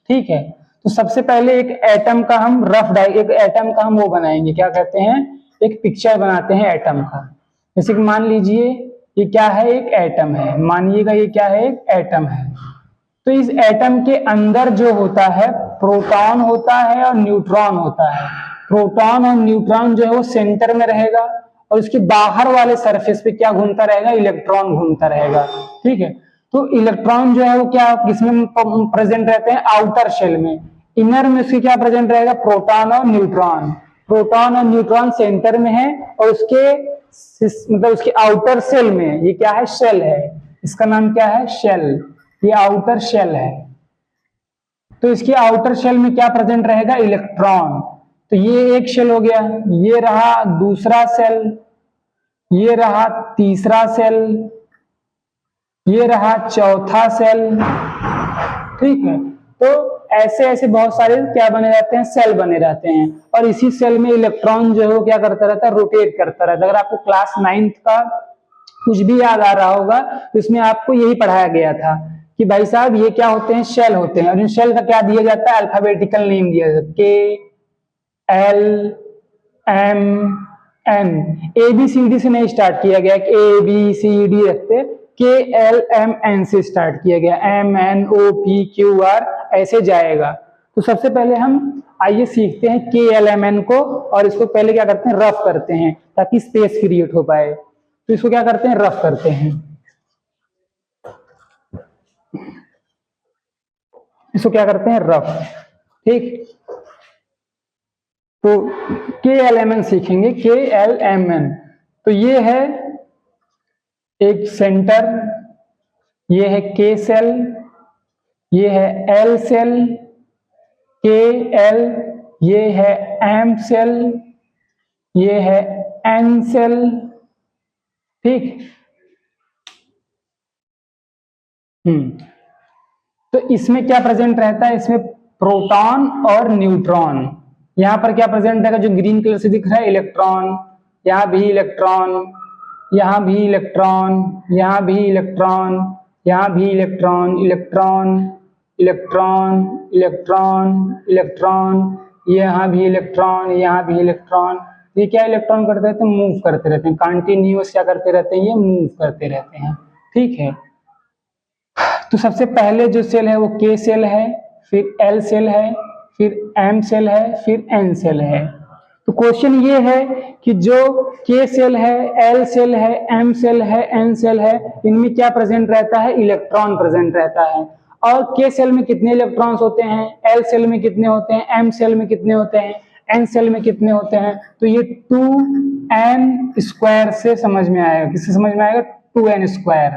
ठीक है। तो सबसे पहले एक एटम का हम एक एटम का हम वो बनाएंगे, क्या कहते हैं? एक पिक्चर बनाते हैं एटम का। जैसे कि मान लीजिए ये क्या है? एक एटम है। मानिएगा ये क्या है? एक एटम है। तो इस एटम के अंदर जो होता है प्रोटॉन होता है और न्यूट्रॉन होता है। प्रोटॉन और न्यूट्रॉन जो है वो सेंटर में रहेगा और उसके बाहर वाले सरफेस पे क्या घूमता रहेगा? इलेक्ट्रॉन घूमता रहेगा, ठीक है। तो इलेक्ट्रॉन जो है वो क्या किसमें प्रेजेंट रहते हैं? आउटर शेल में। इनर में उसके क्या प्रेजेंट रहेगा? प्रोटॉन और न्यूट्रॉन। प्रोटॉन और न्यूट्रॉन सेंटर में है और उसके आउटर सेल में ये क्या है? शेल है। इसका नाम क्या है? शेल। ये आउटर शेल है। तो इसके आउटर शेल में क्या प्रेजेंट रहेगा? इलेक्ट्रॉन। तो ये एक शेल हो गया। ये रहा दूसरा सेल, ये रहा तीसरा सेल, ये रहा चौथा सेल, ठीक है। तो ऐसे ऐसे बहुत सारे क्या बने रहते हैं? सेल बने रहते हैं। और इसी सेल में इलेक्ट्रॉन जो है वो क्या करता रहता है? रोटेट करता रहता है। अगर आपको क्लास 9th का कुछ भी याद आ रहा होगा तो इसमें आपको यही पढ़ाया गया था कि भाई साहब ये क्या होते हैं, शेल होते हैं, और इन शेल का क्या दिया जाता है, अल्फाबेटिकल नेम दिया जाता है, K L M N. A B C D से नहीं स्टार्ट किया गया कि ए बी सी डी रखते, के एल एम एन से स्टार्ट किया गया, M N O P Q R ऐसे जाएगा। तो सबसे पहले हम आइए सीखते हैं के एल एम एन को, और इसको पहले क्या करते हैं, रफ करते हैं ताकि स्पेस क्रिएट हो पाए। तो इसको क्या करते हैं, रफ करते हैं, इसको क्या करते हैं, रफ। ठीक, तो के एल एम एन सीखेंगे, के एल एम एन। तो ये है एक सेंटर, ये है के सेल, ये है एल सेल, के एल, ये है एम सेल, ये है एन सेल। ठीक, तो इसमें क्या प्रेजेंट रहता है, इसमें प्रोटॉन और न्यूट्रॉन। यहां पर क्या प्रेजेंट रहेगा, जो ग्रीन कलर से दिख रहा है, इलेक्ट्रॉन, यहां भी इलेक्ट्रॉन, यहां भी इलेक्ट्रॉन, यहां भी इलेक्ट्रॉन, यहां भी electron, electron electron electron electron, यहां भी इलेक्ट्रॉन, यहां भी इलेक्ट्रॉन। ये क्या इलेक्ट्रॉन करते रहते हैं, मूव करते रहते हैं, कंटिन्यूअस क्या करते रहते हैं, ये मूव करते रहते हैं। ठीक है, तो सबसे पहले जो सेल है वो के सेल है, फिर एल सेल है, फिर एम सेल है, फिर एन सेल है। तो क्वेश्चन ये है कि जो के सेल है, एल सेल है, एम सेल है, एन सेल है, इनमें क्या प्रेजेंट रहता है, इलेक्ट्रॉन प्रेजेंट रहता है। और के सेल में कितने इलेक्ट्रॉन्स होते हैं, एल सेल में कितने होते हैं, एम सेल में कितने होते हैं, एन सेल में कितने होते हैं। तो ये 2n स्क्वायर से समझ में आएगा, किससे समझ में आएगा, 2n स्क्वायर।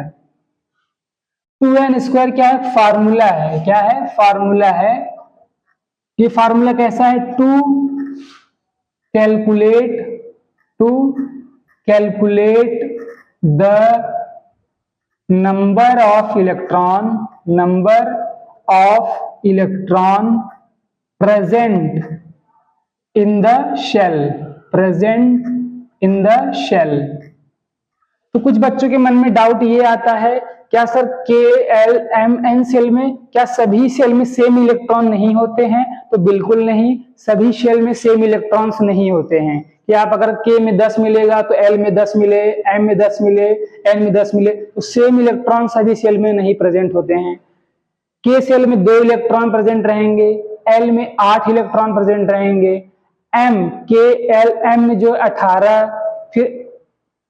2n स्क्वायर क्या है, फार्मूला है, क्या है, फार्मूला है। ये फार्मूला कैसा है, to calculate the number of electron present in the shell. तो कुछ बच्चों के मन में डाउट ये आता है, क्या सर के एल एम एन सेल में क्या सभी सेल में सेम इलेक्ट्रॉन नहीं होते हैं। तो बिल्कुल नहीं, सभी सेल में सेम इलेक्ट्रॉन्स नहीं होते हैं। कि आप अगर के में 10 मिलेगा तो एल में 10 मिले, एम में 10 मिले, एन में 10 मिले, तो सेम इलेक्ट्रॉन सभी सेल में नहीं प्रेजेंट होते हैं। के सेल में 2 इलेक्ट्रॉन प्रेजेंट रहेंगे, एल में 8 इलेक्ट्रॉन प्रेजेंट रहेंगे, एम के एल एम में जो 18, फिर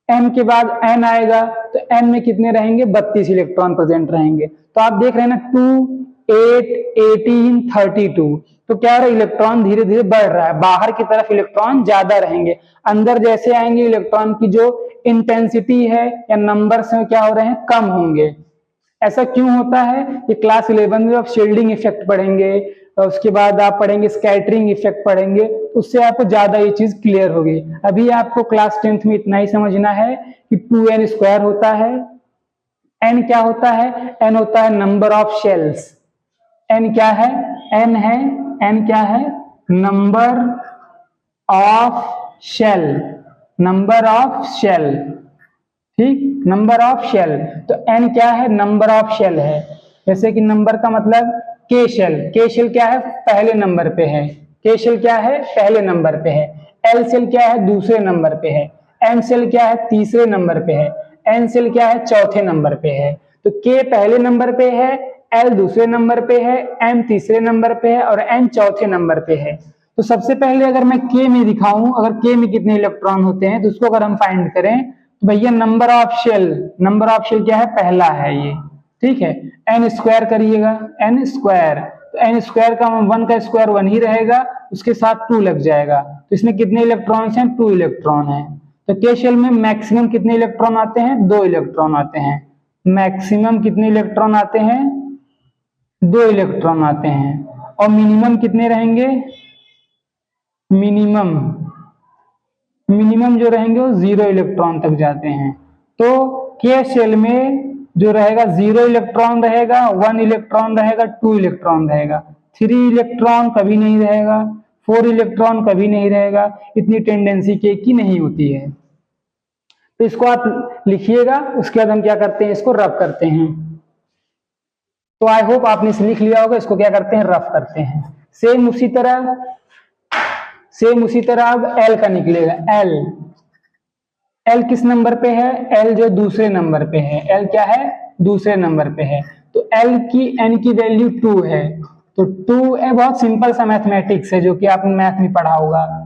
एम के बाद एन आएगा तो एन में कितने रहेंगे, 32 इलेक्ट्रॉन प्रेजेंट रहेंगे। तो आप देख रहे हैं ना 2, 8, 18, 32। तो क्या हो रहा है, इलेक्ट्रॉन धीरे धीरे बढ़ रहा है, बाहर की तरफ इलेक्ट्रॉन ज्यादा रहेंगे, अंदर जैसे आएंगे इलेक्ट्रॉन की जो इंटेंसिटी है या नंबर्स है क्या हो रहे हैं, कम होंगे। ऐसा क्यों होता है, ये क्लास 11 में आप शील्डिंग इफेक्ट पढ़ेंगे, उसके बाद आप पढ़ेंगे स्कैटरिंग इफेक्ट पढ़ेंगे, उससे आपको ज्यादा ये चीज क्लियर होगी। अभी आपको क्लास 10th में इतना ही समझना है कि 2n स्क्वायर होता है। n क्या होता है, n होता है नंबर ऑफ शेल्स। n क्या है, n है, n क्या है, number of shell, number of shell. ठीक, नंबर ऑफ शेल। तो n क्या है, नंबर ऑफ शेल है। जैसे कि नंबर का मतलब के शेल क्या है, पहले नंबर पे है, के शेल क्या है, पहले नंबर पे है। एल सेल क्या है, दूसरे नंबर पे है। एम सेल क्या है, तीसरे नंबर पे है। एन सेल क्या है, चौथे नंबर पे है। तो के पहले नंबर पे है, एल दूसरे नंबर पे है, एम तीसरे नंबर पे है और एन चौथे नंबर पे है। तो सबसे पहले अगर मैं के में दिखाऊं, अगर के में कितने इलेक्ट्रॉन होते हैं तो उसको अगर हम फाइंड करें तो भैया नंबर ऑफ शेल क्या है, पहला है ये। ठीक है, एन स्क्वायर करिएगा, एन स्क्वायर, तो एन स्क्वायर का 1 का स्क्वायर 1 ही रहेगा, उसके साथ 2 लग जाएगा। तो इसमें कितने इलेक्ट्रॉन्स हैं, 2 इलेक्ट्रॉन है। तो के शेल में मैक्सिमम कितने इलेक्ट्रॉन आते हैं, 2 इलेक्ट्रॉन आते हैं। मैक्सिमम कितने इलेक्ट्रॉन आते हैं, 2 इलेक्ट्रॉन आते हैं। और मिनिमम कितने रहेंगे, मिनिमम जो रहेंगे वो 0 इलेक्ट्रॉन तक जाते हैं। तो के शेल में जो रहेगा 0 इलेक्ट्रॉन रहेगा, 1 इलेक्ट्रॉन रहेगा, 2 इलेक्ट्रॉन रहेगा, 3 इलेक्ट्रॉन कभी नहीं रहेगा, 4 इलेक्ट्रॉन कभी नहीं रहेगा। इतनी टेंडेंसी के की नहीं होती है। तो इसको आप लिखिएगा, उसके बाद हम क्या करते हैं, इसको रफ करते हैं। तो आई होप आपने इसे लिख लिया होगा, इसको क्या करते हैं, रफ करते हैं। सेम उसी तरह अब एल का निकलेगा। एल किस नंबर पे है, एल जो दूसरे नंबर पे है, एल क्या है, दूसरे नंबर पे है। तो एल की एन की वैल्यू 2 है, तो 2 है, बहुत सिंपल सा मैथमेटिक्स है जो कि आपने मैथ में पढ़ा होगा।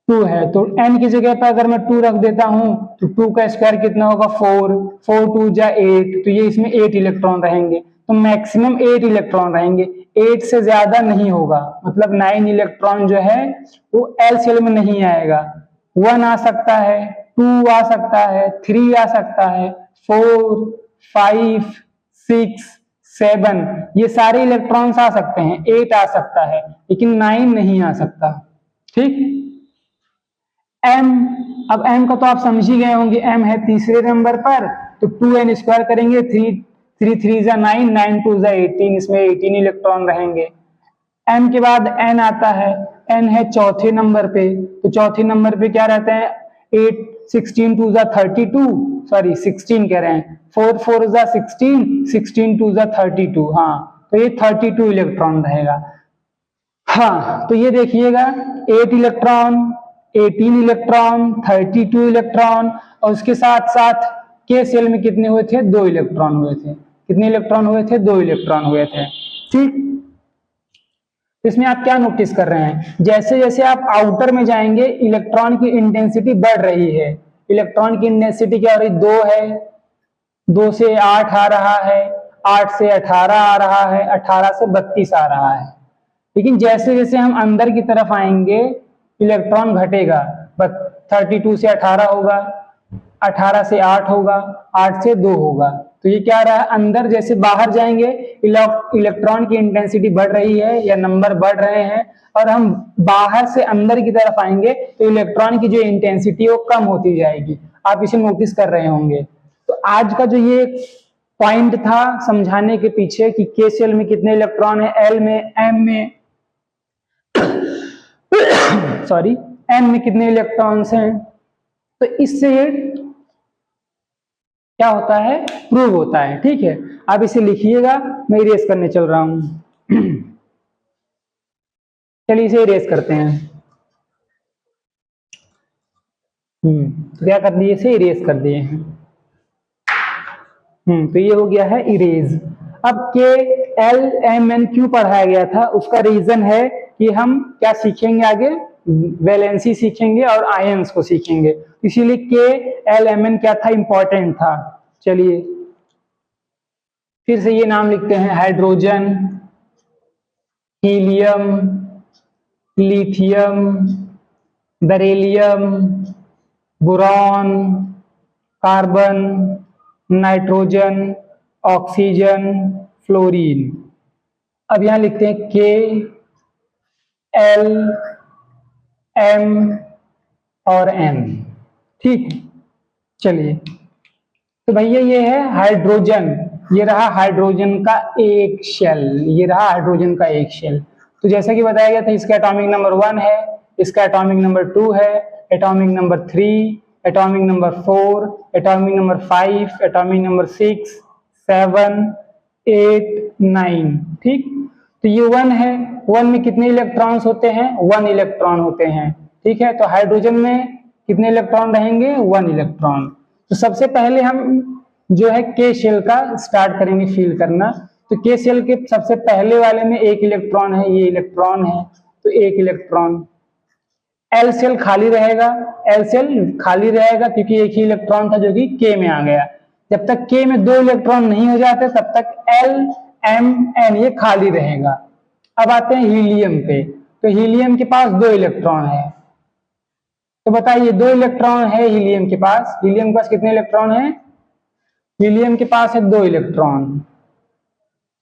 2 है तो n की जगह पर अगर मैं 2 रख देता हूं तो 2 का स्क्वायर कितना होगा, 4, 4 2 जा 8, तो ये इसमें 8 इलेक्ट्रॉन रहेंगे, तो मैक्सिमम 8 इलेक्ट्रॉन रहेंगे, 8 से ज्यादा नहीं होगा, मतलब 9 इलेक्ट्रॉन जो है वो एल सेल में नहीं आएगा। 1 आ सकता है, 2 आ सकता है, 3 आ सकता है, 4 5 6 7, ये सारे इलेक्ट्रॉन्स आ सकते हैं, 8 आ सकता है, लेकिन 9 नहीं आ सकता। ठीक, m, अब m का तो आप समझ ही गए होंगे, m है तीसरे नंबर पर, तो 2n स्क्वायर करेंगे, 3 3 जा 9, 9 2 जा 18, इसमें 18 इलेक्ट्रॉन रहेंगे। m के बाद n आता है, n है चौथे नंबर पे, तो चौथे नंबर पे क्या रहता है, 8 16 2 जा 32, सॉरी 16 कह रहे हैं, 4 4 जा 16, 16 2 जा 32, हाँ तो ये 32 इलेक्ट्रॉन रहेगा। हाँ तो ये देखिएगा, 8 इलेक्ट्रॉन, 18 इलेक्ट्रॉन, 32 इलेक्ट्रॉन, और उसके साथ साथ के सेल में कितने हुए थे, 2 इलेक्ट्रॉन हुए थे। कितने इलेक्ट्रॉन हुए थे, 2 इलेक्ट्रॉन हुए थे। ठीक, इसमें आप क्या नोटिस कर रहे हैं, जैसे जैसे आप आउटर में जाएंगे इलेक्ट्रॉन की इंटेंसिटी बढ़ रही है। इलेक्ट्रॉन की इंटेंसिटी क्या हो रही, 2 है, 2 से 8 आ रहा है, 8 से 18 आ रहा है, 18 से 32 आ रहा है। लेकिन जैसे जैसे हम अंदर की तरफ आएंगे इलेक्ट्रॉन घटेगा, बस 32 से 18 होगा, 18 से 8 होगा, 8 से 2 होगा। तो ये क्या रहा, अंदर जैसे बाहर जाएंगे इलेक्ट्रॉन की इंटेंसिटी बढ़ रही है या नंबर बढ़ रहे हैं, और हम बाहर से अंदर की तरफ आएंगे तो इलेक्ट्रॉन की जो इंटेंसिटी है वो कम होती जाएगी। आप इसे नोटिस कर रहे होंगे। तो आज का जो ये पॉइंट था समझाने के पीछे कि के सेल में कितने इलेक्ट्रॉन है, एल में, एम में सॉरी एम में कितने इलेक्ट्रॉन्स हैं, तो इससे ये क्या होता है, प्रूव होता है। ठीक है, आप इसे लिखिएगा, मैं इरेज करने चल रहा हूं। चलिए इसे इरेज करते हैं। तो क्या कर दिए, इसे इरेज कर दिए हैं। तो ये हो गया है इरेज। अब के एल एम एन क्यों पढ़ाया गया था, उसका रीजन है कि हम क्या सीखेंगे आगे, वैलेंसी सीखेंगे और आयंस को सीखेंगे, इसीलिए के एल एम एन क्या था, इंपॉर्टेंट था। चलिए फिर से ये नाम लिखते हैं, hydrogen, helium, lithium, beryllium, boron, carbon, nitrogen, oxygen, fluorine. अब यहां लिखते हैं के एल एम और एन। ठीक, चलिए तो भैया ये है हाइड्रोजन, ये रहा हाइड्रोजन का एक शेल, ये रहा हाइड्रोजन का एक शेल। तो जैसा कि बताया गया था, इसका एटॉमिक नंबर 1 है, इसका एटॉमिक नंबर 2 है, atomic number 3, atomic number 4, atomic number 5, atomic number 6, 7, 8, 9। ठीक, तो ये 1 है, 1 में कितने इलेक्ट्रॉन्स होते हैं, 1 इलेक्ट्रॉन होते हैं। ठीक है, तो हाइड्रोजन में कितने इलेक्ट्रॉन रहेंगे, 1 इलेक्ट्रॉन। तो सबसे पहले हम जो है के शेल का स्टार्ट करेंगे फील करना। तो के शेल के सबसे पहले वाले में 1 इलेक्ट्रॉन है, ये इलेक्ट्रॉन है, तो 1 इलेक्ट्रॉन। एल सेल खाली रहेगा, एल सेल खाली रहेगा क्योंकि एक ही इलेक्ट्रॉन था जो कि के में आ गया। जब तक के में 2 इलेक्ट्रॉन नहीं हो जाते तब तक एल एम एन ये खाली रहेगा। अब आते हैं हीलियम पे, तो हीलियम के पास 2 इलेक्ट्रॉन है। तो बताइए 2 इलेक्ट्रॉन है हीलियम के पास, हीलियम के पास कितने इलेक्ट्रॉन है, हीलियम के पास है 2 इलेक्ट्रॉन।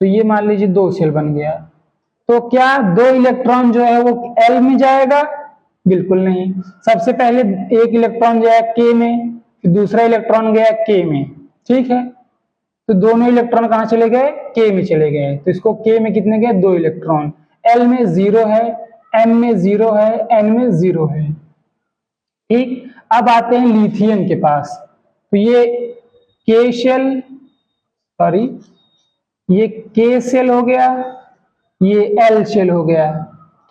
तो ये मान लीजिए 2 सेल बन गया। तो क्या 2 इलेक्ट्रॉन जो है वो एल में जाएगा, बिल्कुल नहीं। सबसे पहले 1 इलेक्ट्रॉन गया के में, फिर दूसरा इलेक्ट्रॉन गया के में। ठीक है, तो दोनों इलेक्ट्रॉन कहां चले गए, के में चले गए। तो इसको के में कितने गए, 2 इलेक्ट्रॉन। एल में 0 है, एम में 0 है, एन में 0 है। ठीक, अब आते हैं लिथियम के पास। तो ये के शेल, सॉरी ये के शेल हो गया, ये एल शेल हो गया।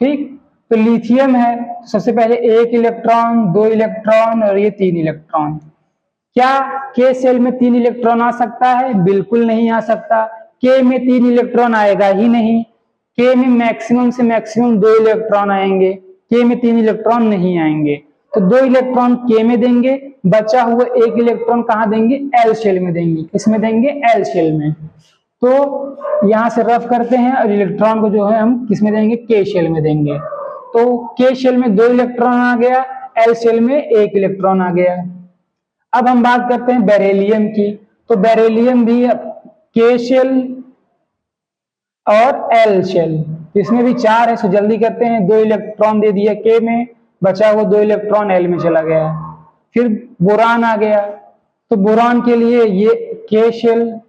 ठीक, तो लिथियम है, सबसे पहले 1 इलेक्ट्रॉन, 2 इलेक्ट्रॉन और ये 3 इलेक्ट्रॉन। क्या के शेल में 3 इलेक्ट्रॉन आ सकता है? बिल्कुल नहीं आ सकता। के में 3 इलेक्ट्रॉन आएगा ही नहीं। के में मैक्सिमम से मैक्सिमम 2 इलेक्ट्रॉन आएंगे, के में 3 इलेक्ट्रॉन नहीं आएंगे। तो 2 इलेक्ट्रॉन के में देंगे, बचा हुआ 1 इलेक्ट्रॉन कहाँ देंगे? एल शेल में देंगे। किसमें देंगे? एल शेल में। तो यहां से रफ करते हैं और इलेक्ट्रॉन को जो है हम किसमें देंगे? के शेल में देंगे। तो के शेल में 2 इलेक्ट्रॉन आ गया, एल शेल में 1 इलेक्ट्रॉन आ गया। अब हम बात करते हैं बेरिलियम की। तो बेरिलियम भी के शेल और एल शेल, इसमें भी 4 है, सो जल्दी करते हैं। 2 इलेक्ट्रॉन दे दिया के में, बचा हुआ 2 इलेक्ट्रॉन एल में चला गया। फिर बोरान आ गया, तो बोरान के लिए ये के शेल,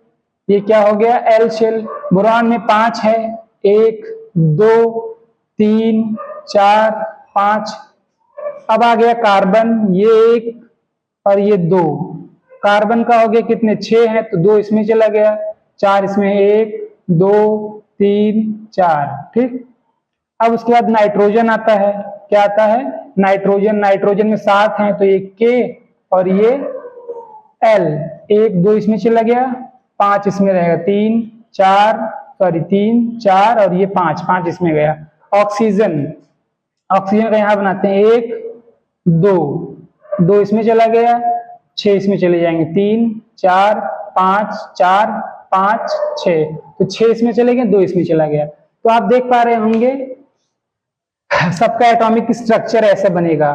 ये क्या हो गया? L shell. बोरान में 5 है, 1 2 3 4 5। अब आ गया कार्बन, ये 1 और ये 2। कार्बन का हो गया कितने? 6 है, तो 2 इसमें चला गया, 4 इसमें, 1 2 3 4। ठीक, अब उसके बाद नाइट्रोजन आता है। क्या आता है? नाइट्रोजन। नाइट्रोजन में 7 है, तो ये के और ये एल, 1 2 इसमें चला गया, 5 इसमें रहेगा, 3 4 और ये 5 इसमें गया। ऑक्सीजन, ऑक्सीजन का यहां बनाते हैं, 1 2 इसमें चला गया, 6 इसमें चले जाएंगे, 3 4 5 6, तो 6 इसमें चले गए, 2 इसमें चला गया। तो आप देख पा रहे होंगे सबका एटॉमिक स्ट्रक्चर ऐसे बनेगा,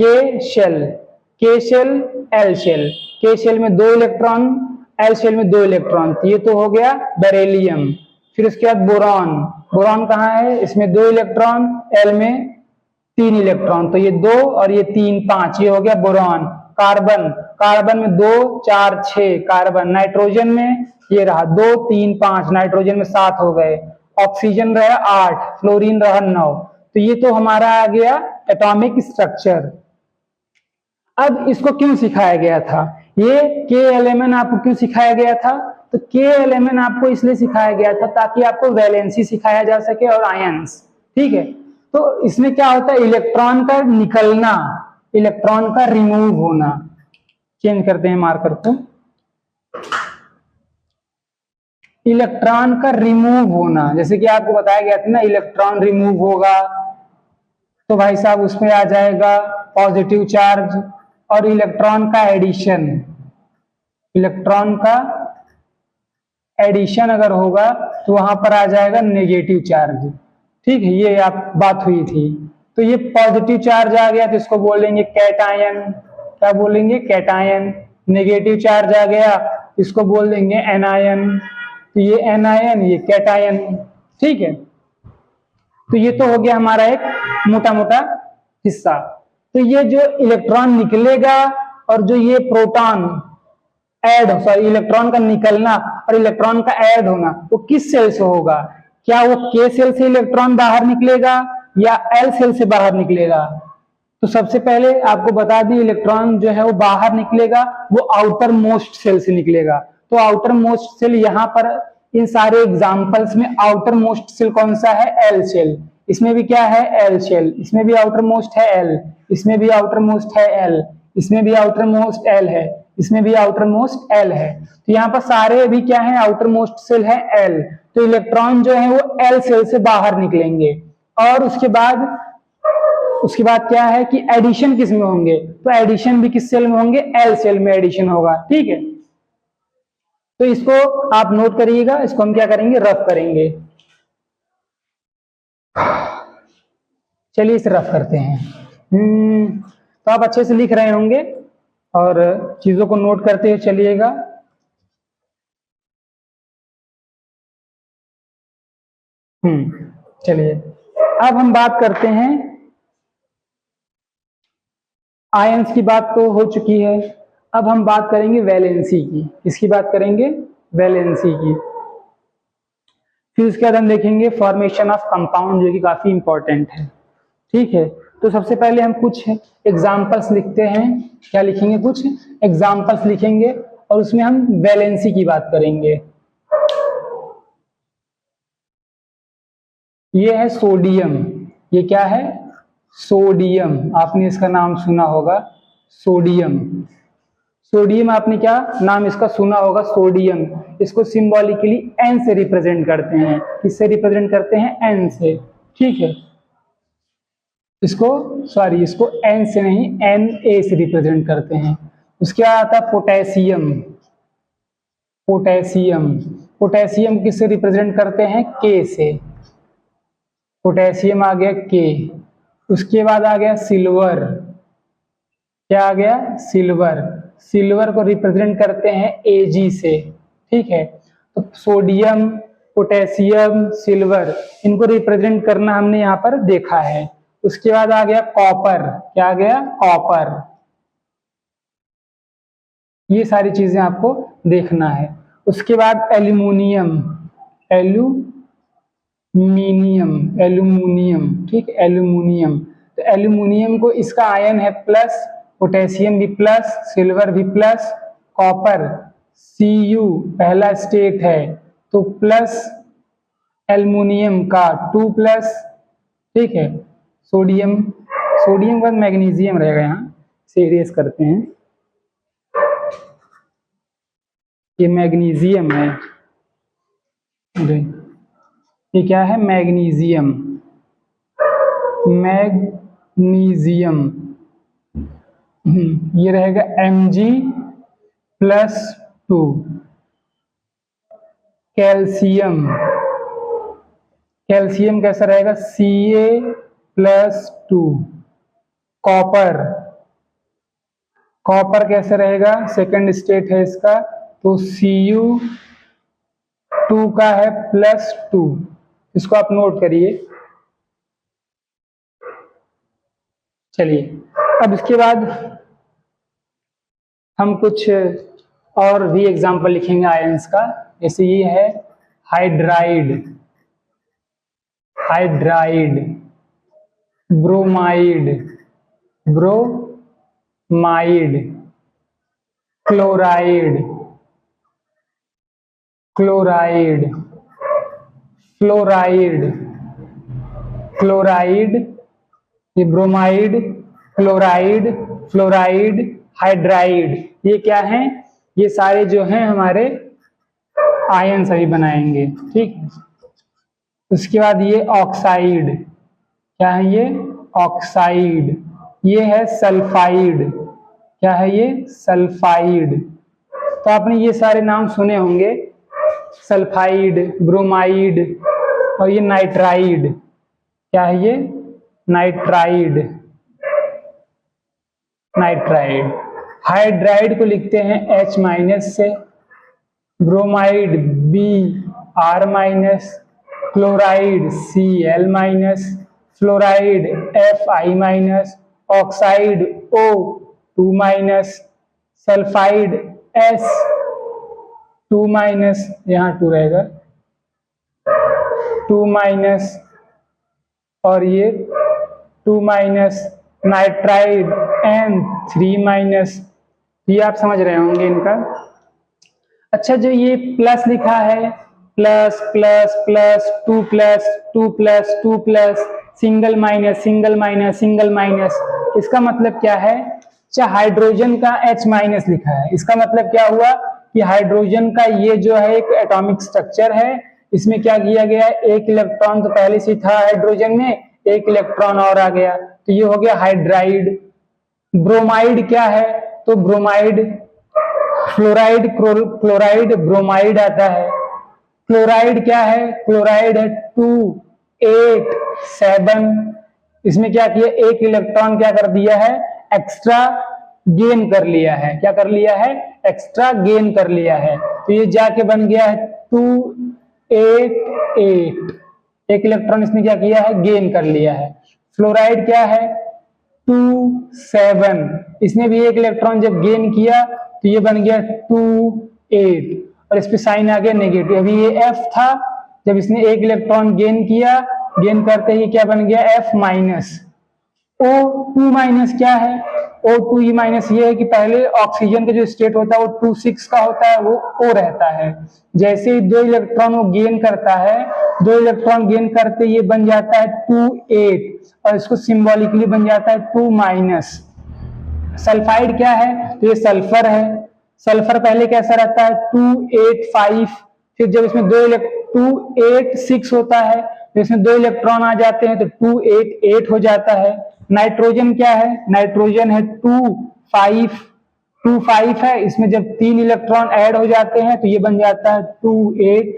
के शेल, के शेल एल शेल, के शेल में 2 इलेक्ट्रॉन, एल शेल में 2 इलेक्ट्रॉन। ये तो हो गया बेरिलियम। फिर उसके बाद बोरॉन, बोरॉन कहाँ है? इसमें 2 इलेक्ट्रॉन, एल में 3 इलेक्ट्रॉन, तो ये 2 और ये 3 5, ये हो गया बोरॉन। कार्बन, कार्बन में 2 4 6 कार्बन। नाइट्रोजन में ये रहा 2 3 5, नाइट्रोजन में 7 हो गए। ऑक्सीजन रहा 8, फ्लोरीन रहा 9। तो ये तो हमारा आ गया एटॉमिक स्ट्रक्चर। अब इसको क्यों सिखाया गया था? ये के एलिमेंट आपको क्यों सिखाया गया था? तो के एलिमेंट आपको इसलिए सिखाया गया था ताकि आपको वैलेंसी सिखाया जा सके और आयंस। ठीक है, तो इसमें क्या होता है? इलेक्ट्रॉन का निकलना, इलेक्ट्रॉन का रिमूव होना। चेंज करते हैं मार्कर को। इलेक्ट्रॉन का रिमूव होना, जैसे कि आपको बताया गया था ना, इलेक्ट्रॉन रिमूव होगा तो भाई साहब उसमें आ जाएगा पॉजिटिव चार्ज, और इलेक्ट्रॉन का एडिशन, इलेक्ट्रॉन का एडिशन अगर होगा तो वहां पर आ जाएगा नेगेटिव चार्ज। ठीक है, ये आप बात हुई थी। तो ये पॉजिटिव चार्ज आ गया तो इसको बोलेंगे कैटायन। क्या बोलेंगे? कैटायन। नेगेटिव चार्ज आ गया, इसको बोल देंगे एनायन। तो ये एनायन, ये कैटायन। ठीक है, तो ये तो हो गया हमारा एक मोटा मोटा हिस्सा। तो ये जो इलेक्ट्रॉन निकलेगा और जो ये प्रोटॉन ऐड, सॉरी इलेक्ट्रॉन का निकलना और इलेक्ट्रॉन का ऐड होना, वो किस सेल से होगा? क्या वो के सेल से इलेक्ट्रॉन बाहर निकलेगा या एल सेल से बाहर निकलेगा? तो सबसे पहले आपको बता दी, इलेक्ट्रॉन जो है वो बाहर निकलेगा, वो आउटर मोस्ट सेल से निकलेगा। तो आउटर मोस्ट सेल यहाँ पर इन सारे एग्जाम्पल्स में आउटर मोस्ट सेल कौन सा है? L shell. इसमें भी क्या है? L shell. इसमें भी आउटर मोस्ट है एल, इसमें भी आउटर मोस्ट है एल, इसमें भी आउटर मोस्ट एल है, इसमें भी आउटर मोस्ट एल है। तो यहाँ पर सारे भी क्या है? आउटर मोस्ट सेल है एल। तो इलेक्ट्रॉन जो है वो एल सेल से बाहर निकलेंगे। और उसके बाद क्या है कि एडिशन किस में होंगे? तो एडिशन भी किस सेल में होंगे? एल सेल में एडिशन होगा। ठीक है, तो इसको आप नोट करिएगा। इसको हम क्या करेंगे? रफ करेंगे। चलिए इसे रफ करते हैं। तो आप अच्छे से लिख रहे होंगे और चीजों को नोट करते हुए चलिएगा। चलिए अब हम बात करते हैं, आयंस की बात तो हो चुकी है, अब हम बात करेंगे वैलेंसी की। किसकी बात करेंगे? वैलेंसी की। फिर उसके बाद हम देखेंगे फॉर्मेशन ऑफ कंपाउंड, जो कि काफी इंपॉर्टेंट है। ठीक है, तो सबसे पहले हम कुछ एग्जाम्पल्स लिखते हैं। क्या लिखेंगे? कुछ एग्जाम्पल्स लिखेंगे और उसमें हम वैलेंसी की बात करेंगे। ये है सोडियम। ये क्या है? सोडियम। आपने इसका नाम सुना होगा, सोडियम। सोडियम आपने क्या नाम इसका सुना होगा? सोडियम। इसको सिंबॉलिकली एन से रिप्रेजेंट करते हैं। किससे रिप्रेजेंट करते हैं? एन से। ठीक है, इसको एन से नहीं, एन ए से रिप्रेजेंट करते हैं। उसके बाद आता है पोटेशियम। पोटेशियम, पोटेशियम किससे रिप्रेजेंट करते हैं? के से। पोटेशियम आ गया के। उसके बाद आ गया सिल्वर। क्या आ गया? सिल्वर। सिल्वर को रिप्रेजेंट करते हैं एजी से। ठीक है, तो सोडियम, पोटेशियम, सिल्वर, इनको रिप्रेजेंट करना हमने यहाँ पर देखा है। उसके बाद आ गया कॉपर। क्या आ गया? कॉपर। ये सारी चीजें आपको देखना है। उसके बाद एल्यूमिनियम। एल्यूमिनियम, ठीक, एल्यूमिनियम। तो एल्यूमिनियम को इसका आयन है प्लस, पोटेशियम भी प्लस, सिल्वर भी प्लस, कॉपर Cu पहला स्टेट है तो प्लस, एल्यूमिनियम का 2 प्लस। ठीक है, सोडियम के बाद मैग्नीशियम रहेगा, यहाँ से इरेज करते हैं। ये मैग्नीशियम है। ये क्या है? मैग्नीशियम। ये रहेगा Mg+2। कैल्शियम कैसा रहेगा? Ca+2। कॉपर कैसे रहेगा? सेकंड स्टेट है इसका, तो Cu2 का है +2। इसको आप नोट करिए। चलिए, अब इसके बाद हम कुछ और भी एग्जाम्पल लिखेंगे आयंस का। जैसे ये है हाइड्राइड, ब्रोमाइड, क्लोराइड, ये ब्रोमाइड, फ्लोराइड, हाइड्राइड, ये क्या हैं? ये सारे जो हैं हमारे आयन सभी बनाएंगे। ठीक है, उसके बाद ये ऑक्साइड। क्या है ये? ऑक्साइड। ये है सल्फाइड। क्या है ये? सल्फाइड। तो आपने ये सारे नाम सुने होंगे, सल्फाइड, ब्रोमाइड, और ये नाइट्राइड। क्या है ये? नाइट्राइड। हाइड्राइड को लिखते हैं H- से, bromide Br-, chloride Cl-, fluoride Fi-, oxide O2-, sulphide S2-, यहाँ 2 रहेगा, 2-, और ये 2-, नाइट्राइड N3-। ये आप समझ रहे होंगे इनका। अच्छा, जो ये प्लस लिखा है, plus plus plus, 2 plus 2 plus 2 plus, single minus, इसका मतलब क्या है? चाहे हाइड्रोजन का H- लिखा है, इसका मतलब क्या हुआ कि हाइड्रोजन का ये जो है एक एटॉमिक स्ट्रक्चर है, इसमें क्या किया गया है? एक इलेक्ट्रॉन तो पहले से था हाइड्रोजन में, एक इलेक्ट्रॉन और आ गया, तो ये हो गया हाइड्राइड। ब्रोमाइड क्या है? तो ब्रोमाइड, फ्लोराइड, क्लोराइड, ब्रोमाइड आता है। क्लोराइड क्या है? क्लोराइड है 2, 8, 7। इसमें क्या किया? एक इलेक्ट्रॉन क्या कर दिया है? एक्स्ट्रा गेन कर लिया है। क्या कर लिया है? एक्स्ट्रा गेन कर लिया है, तो ये जाके बन गया है 2, 8, 8। एक इलेक्ट्रॉन इसने क्या किया है? गेन कर लिया है। फ्लोराइड क्या है? 2, 7। इसने भी एक इलेक्ट्रॉन जब गेन किया तो ये बन गया 2, 8, और इस पे साइन आ गया नेगेटिव। अभी ये F था, जब इसने एक इलेक्ट्रॉन गेन किया, गेन करते ही क्या बन गया? F-। O2 माइनस क्या है? O2 माइनस ये है कि पहले ऑक्सीजन का जो स्टेट होता है वो 2,6 का होता है, वो O रहता है। जैसे ही 2 इलेक्ट्रॉन वो गेन करता है, 2 इलेक्ट्रॉन गेन करते ये बन जाता है 2,8 और इसको सिंबॉलिकली बन जाता है 2 माइनस। सल्फाइड क्या है? तो ये सल्फर है। सल्फर पहले कैसा रहता है? 2,8,5, फिर जब इसमें 2,8,6 होता है तो इसमें 2 इलेक्ट्रॉन आ जाते हैं तो 2,8,8 हो जाता है। नाइट्रोजन क्या है? नाइट्रोजन है 2,5 है, इसमें जब 3 इलेक्ट्रॉन ऐड हो जाते हैं तो ये बन जाता है 2,8।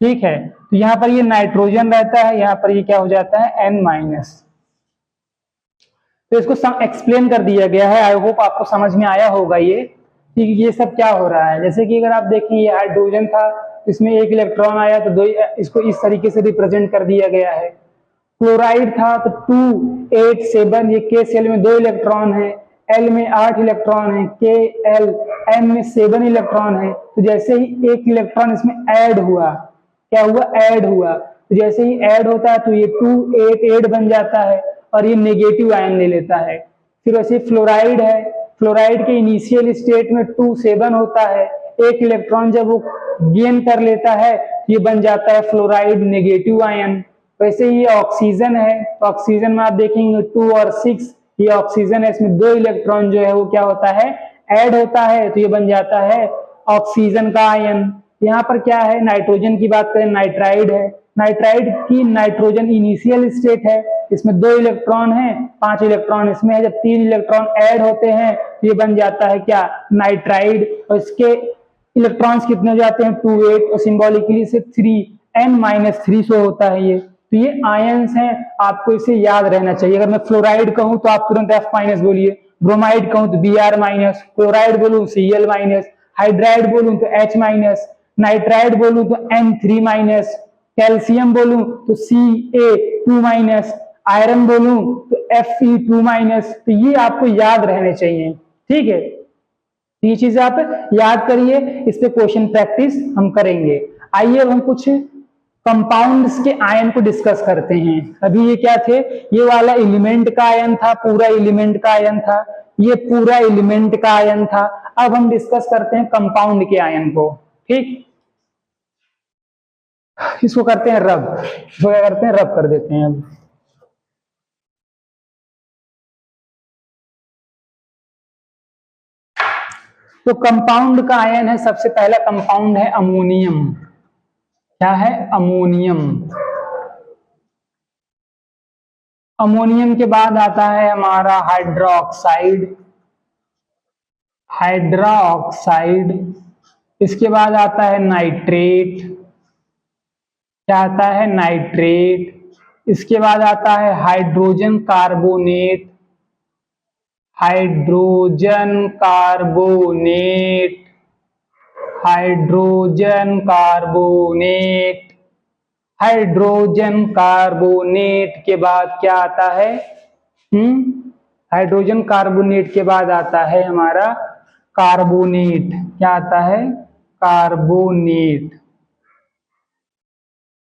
ठीक है, तो यहाँ पर ये नाइट्रोजन रहता है, यहाँ पर ये क्या हो जाता है? N minus. तो इसको एक्सप्लेन कर दिया गया है। आई होप आपको समझ में आया होगा ये सब क्या हो रहा है। जैसे कि अगर आप देखें ये हाइड्रोजन था, इसमें 1 इलेक्ट्रॉन आया तो 2, इसको इस तरीके से रिप्रेजेंट कर दिया गया है। क्लोराइड था तो 2,8,7, ये के सेल में 2 इलेक्ट्रॉन है, एल में 8 इलेक्ट्रॉन है, के एल एम में 7 इलेक्ट्रॉन है। तो जैसे ही 1 इलेक्ट्रॉन इसमें ऐड हुआ, क्या हुआ? ऐड हुआ। तो जैसे ही ऐड होता है तो ये 2,8,8 बन जाता है और ये नेगेटिव आयन ले लेता है। फिर वैसे फ्लोराइड है, फ्लोराइड के इनिशियल स्टेट में 2,7 होता है, 1 इलेक्ट्रॉन जब वो गेन कर लेता है ये बन जाता है फ्लोराइड नेगेटिव आयन। वैसे ये ऑक्सीजन है, तो ऑक्सीजन में आप देखेंगे 2 और 6, ये ऑक्सीजन है, इसमें 2 इलेक्ट्रॉन जो है वो क्या होता है? ऐड होता है, तो ये बन जाता है ऑक्सीजन का आयन। यहाँ पर क्या है? नाइट्रोजन की बात करें, नाइट्राइड है। नाइट्राइड की नाइट्रोजन इनिशियल स्टेट है, इसमें 2 इलेक्ट्रॉन है, 5 इलेक्ट्रॉन इसमें है, जब 3 इलेक्ट्रॉन ऐड होते हैं तो ये बन जाता है क्या? नाइट्राइड। और इसके इलेक्ट्रॉन्स कितने हो जाते हैं? 2,8 और सिंबॉलिकली से 3 शो होता है ये। तो ये आयंस हैं, आपको इसे याद रहना चाहिए। अगर मैं फ्लोराइड कहूं तो आप तुरंत F माइनस बोलिए, ब्रोमाइड कहूं तो Br माइनस, क्लोराइड बोलूं Cl माइनस, हाइड्राइड बोलूं तो H माइनस, नाइट्राइड बोलूं तो N3 माइनस, कैल्शियम बोलूं तो Ca2 माइनस, आयरन बोलूं तो Fe2 माइनस। तो ये आपको याद रहने चाहिए। ठीक है, ये चीजें आप याद करिए, इस पे क्वेश्चन प्रैक्टिस हम करेंगे। आइए अब हम कुछ कंपाउंड्स के आयन को डिस्कस करते हैं। अभी ये क्या थे? ये वाला एलिमेंट का आयन था, पूरा एलिमेंट का आयन था, ये पूरा एलिमेंट का आयन था। अब हम डिस्कस करते हैं कंपाउंड के आयन को। ठीक, इसको करते हैं रब, इसको क्या करते हैं? रब कर देते हैं। अब तो कंपाउंड का आयन है, सबसे पहला कंपाउंड है अमोनियम। क्या है? अमोनियम। अमोनियम के बाद आता है हमारा हाइड्रोक्साइड, हाइड्रोक्साइड। इसके बाद आता है नाइट्रेट। क्या आता है? नाइट्रेट। इसके बाद आता है hydrogen carbonate, hydrogen carbonate, hydrogen carbonate. Hydrogen carbonate के बाद क्या आता है? हाइड्रोजन कार्बोनेट के बाद आता है हमारा कार्बोनेट। क्या आता है? कार्बोनेट।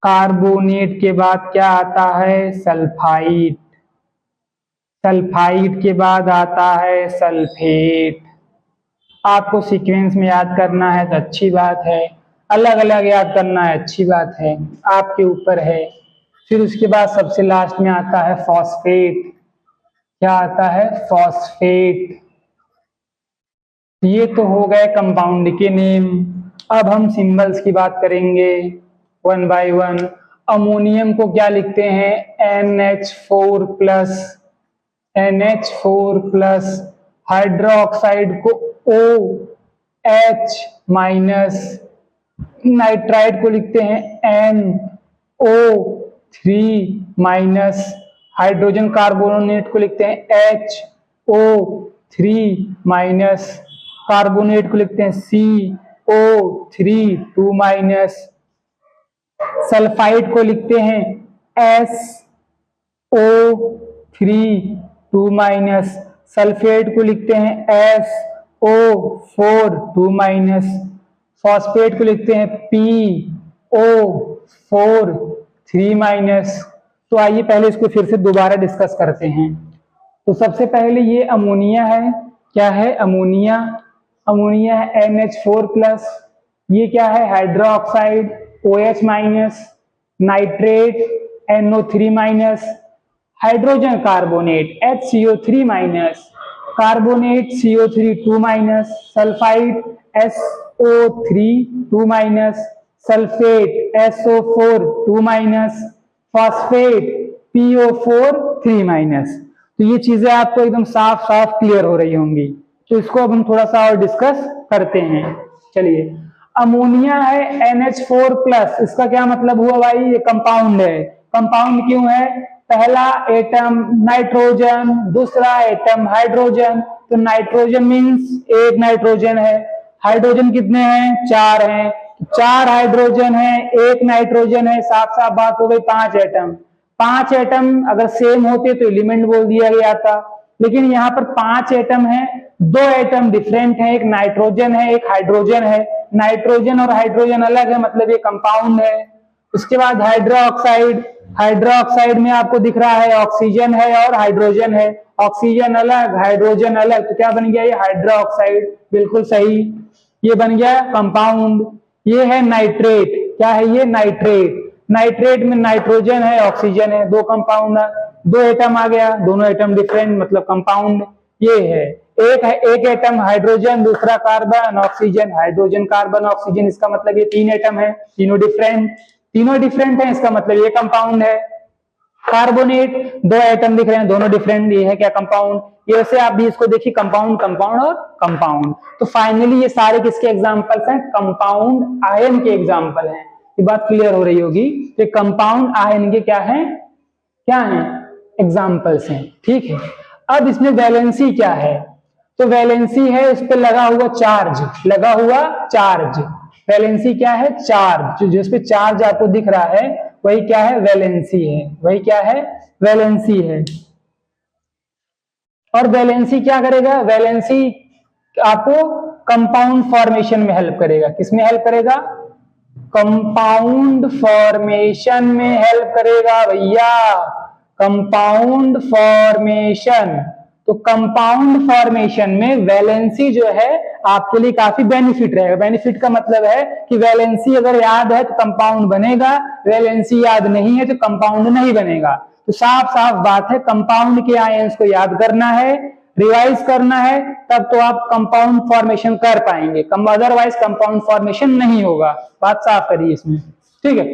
कार्बोनेट के बाद क्या आता है? सल्फाइड। सल्फाइड के बाद आता है सल्फेट। आपको सीक्वेंस में याद करना है तो अच्छी बात है, अलग अलग याद करना है अच्छी बात है, आपके ऊपर है। फिर उसके बाद सबसे लास्ट में आता है फॉस्फेट। क्या आता है? फॉस्फेट। ये तो हो गए कंपाउंड के नेम। अब हम सिंबल्स की बात करेंगे वन बाय वन। अमोनियम को क्या लिखते हैं? NH4 plus, NH4 plus. Hydroxide को OH माइनस। नाइट्राइड को लिखते हैं NO3 माइनस। हाइड्रोजन कार्बोनेट को लिखते हैं HO3 माइनस। कार्बोनेट को लिखते हैं CO3 2 माइनस। सल्फाइड को लिखते हैं SO3 2 माइनस। सल्फेट को लिखते हैं SO4 2 माइनस। फॉस्फेट को लिखते हैं PO4 3 माइनस। तो आइए पहले इसको फिर से दोबारा डिस्कस करते हैं। तो सबसे पहले ये अमोनिया है, क्या है अमोनिया, अमोनिया है NH4+, ये क्या है hydroxide OH minus, nitrate NO3 minus, hydrogen carbonate HCO3 minus, carbonate CO3 2 minus, sulphide SO3 2 minus, sulphate SO4 2 minus, phosphate PO4 3 minus. तो ये चीजें आपको एकदम साफ साफ क्लियर हो रही होंगी। तो इसको अब हम थोड़ा सा और डिस्कस करते हैं। चलिए, अमोनिया है NH4+, इसका क्या मतलब हुआ भाई, ये कंपाउंड है। कंपाउंड क्यों है, पहला एटम नाइट्रोजन, दूसरा एटम हाइड्रोजन, तो नाइट्रोजन मीन्स एक नाइट्रोजन है, हाइड्रोजन कितने हैं, 4 हैं, 4 हाइड्रोजन है, एक नाइट्रोजन है, साफ साफ बात हो गई 5 एटम। 5 एटम अगर सेम होते तो एलिमेंट बोल दिया गया था, लेकिन यहाँ पर 5 एटम है, 2 एटम डिफरेंट है, एक नाइट्रोजन है एक हाइड्रोजन है, नाइट्रोजन और हाइड्रोजन अलग है, मतलब ये कंपाउंड है। उसके बाद हाइड्रोक्साइड, हाइड्रोक्साइड में आपको दिख रहा है ऑक्सीजन है और हाइड्रोजन है, ऑक्सीजन अलग हाइड्रोजन अलग, तो क्या बन गया ये हाइड्रोक्साइड, बिल्कुल सही, ये बन गया कंपाउंड। ये है नाइट्रेट, क्या है ये नाइट्रेट, नाइट्रेट में नाइट्रोजन है ऑक्सीजन है, 2 कंपाउंड है, 2 एटम आ गया, दोनों एटम डिफरेंट मतलब कंपाउंड। ये है एक एटम हाइड्रोजन, दूसरा carbon oxygen, hydrogen carbon oxygen, इसका मतलब ये 3 एटम है, तीनों डिफरेंट है, इसका मतलब ये कंपाउंड है। कार्बोनेट 2 एटम दिख रहे हैं, दोनों डिफरेंट, ये है क्या कंपाउंड। ये से आप भी इसको देखिए कंपाउंड कंपाउंड और कंपाउंड। तो फाइनली ये सारे किसके एग्जांपल्स हैं, कंपाउंड आयन के एग्जांपल हैं। ये बात क्लियर हो रही होगी, तो कंपाउंड आयन के क्या है एग्जांपल्स हैं, ठीक है। अब इसमें वैलेंसी क्या है, तो वैलेंसी है उस पर लगा हुआ चार्ज, वैलेंसी क्या है चार्ज, जिस पे चार्ज आपको दिख रहा है वही क्या है वैलेंसी है, वही क्या है वैलेंसी है। और वैलेंसी क्या करेगा, वैलेंसी आपको कंपाउंड फॉर्मेशन में हेल्प करेगा, किसमें हेल्प करेगा, कंपाउंड फॉर्मेशन में हेल्प करेगा भैया, कंपाउंड फॉर्मेशन। तो कंपाउंड फॉर्मेशन में वैलेंसी जो है आपके लिए काफी बेनिफिट रहेगा। बेनिफिट का मतलब है कि वैलेंसी अगर याद है तो कंपाउंड बनेगा, वैलेंसी याद नहीं है तो कंपाउंड नहीं बनेगा। तो साफ साफ बात है, कंपाउंड के आयंस को याद करना है, रिवाइज करना है, तब तो आप कंपाउंड फॉर्मेशन कर पाएंगे, अदरवाइज कंपाउंड फॉर्मेशन नहीं होगा। बात साफ करिए इसमें, ठीक है।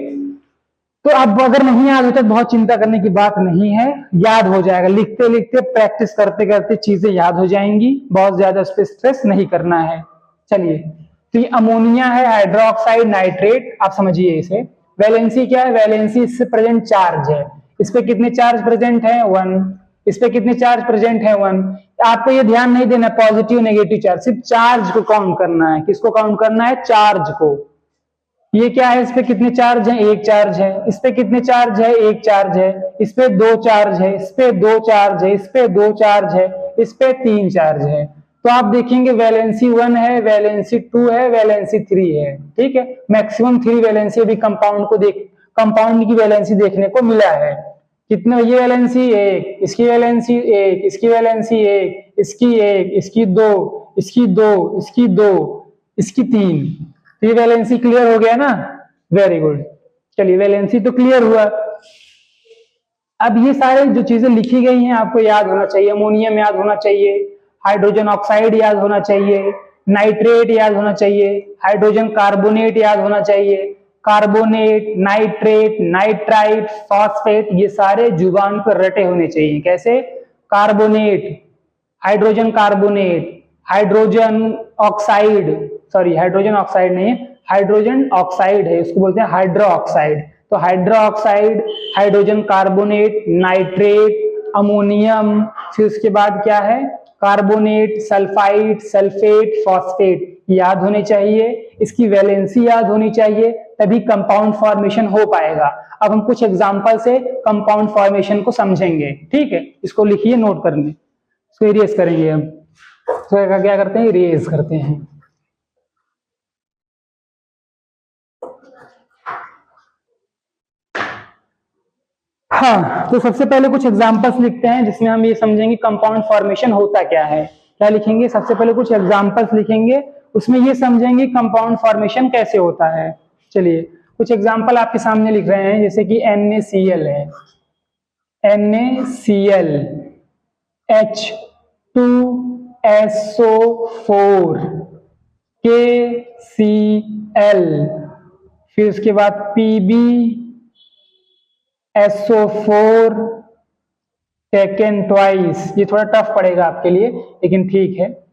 तो अब अगर नहीं याद होता तो बहुत चिंता करने की बात नहीं है, याद हो जाएगा, लिखते लिखते प्रैक्टिस करते करते चीजें याद हो जाएंगी, बहुत ज्यादा उस पर स्ट्रेस नहीं करना है। चलिए, तो ये अमोनिया है, हाइड्रोक्साइड, नाइट्रेट, आप समझिए इसे। वैलेंसी क्या है, वैलेंसी इससे प्रेजेंट चार्ज है, इस पे कितने चार्ज प्रेजेंट है 1, इस पे कितने चार्ज प्रेजेंट है 1। आपको ये ध्यान नहीं देना पॉजिटिव नेगेटिव चार्ज, सिर्फ चार्ज को काउंट करना है, किसको काउंट करना है, चार्ज को। ये क्या है, इस पे कितने चार्ज है, 1 चार्ज है, इस पे कितने चार्ज है, 1 चार्ज है, इस पे 2 चार्ज है, इस पे 2 चार्ज है, इस पे 2 चार्ज है, इस पे 3 चार्ज है। तो आप देखेंगे वैलेंसी 1 है, वैलेंसी 2 है, वैलेंसी 3 है, ठीक है। मैक्सिमम 3 वैलेंसी अभी कंपाउंड की वैलेंसी देखने को मिला है। कितने, ये वैलेंसी 1, इसकी वैलेंसी 1, इसकी वैलेंसी 1, इसकी 1, इसकी 2, इसकी 2, इसकी 2, इसकी 3। ये वैलेंसी क्लियर हो गया ना, वेरी गुड। चलिए, वैलेंसी तो क्लियर हुआ। अब ये सारे जो चीजें लिखी गई हैं आपको याद होना चाहिए, अमोनियम याद होना चाहिए, हाइड्रोजन ऑक्साइड याद होना चाहिए, नाइट्रेट याद होना चाहिए, हाइड्रोजन कार्बोनेट याद होना चाहिए, कार्बोनेट, नाइट्रेट, नाइट्राइट, फॉस्फेट, ये सारे जुबान पर रटे होने चाहिए। कैसे, carbonate, hydrogen carbonate, hydrogen oxide, sorry hydrogen oxide नहीं है, हाइड्रोजन ऑक्साइड है, इसको बोलते हैं हाइड्रो ऑक्साइड। तो hydro oxide, hydrogen carbonate, nitrate, ammonium, फिर उसके बाद क्या है कार्बोनेट, सल्फाइड, सल्फेट, फॉस्फेट याद होने चाहिए, इसकी वैलेंसी याद होनी चाहिए, तभी कंपाउंड फॉर्मेशन हो पाएगा। अब हम कुछ एग्जांपल से कंपाउंड फॉर्मेशन को समझेंगे, ठीक है। इसको लिखिए नोट कर लें, इसको इरेज करेंगे हम। तो क्या करते हैं, इरेज करते हैं। हाँ, तो सबसे पहले कुछ एग्जांपल्स लिखते हैं जिसमें हम ये समझेंगे कंपाउंड फॉर्मेशन होता क्या है। क्या लिखेंगे? सबसे पहले कुछ एग्जांपल्स लिखेंगे, उसमें ये समझेंगे कंपाउंड फॉर्मेशन कैसे होता है। चलिए कुछ एग्जांपल आपके सामने लिख रहे हैं, जैसे कि NaCl है, NaCl, H2SO4, KCl, फिर उसके बाद PbSO4 टेकन ट्वाइस। ये थोड़ा टफ पड़ेगा आपके लिए लेकिन ठीक है।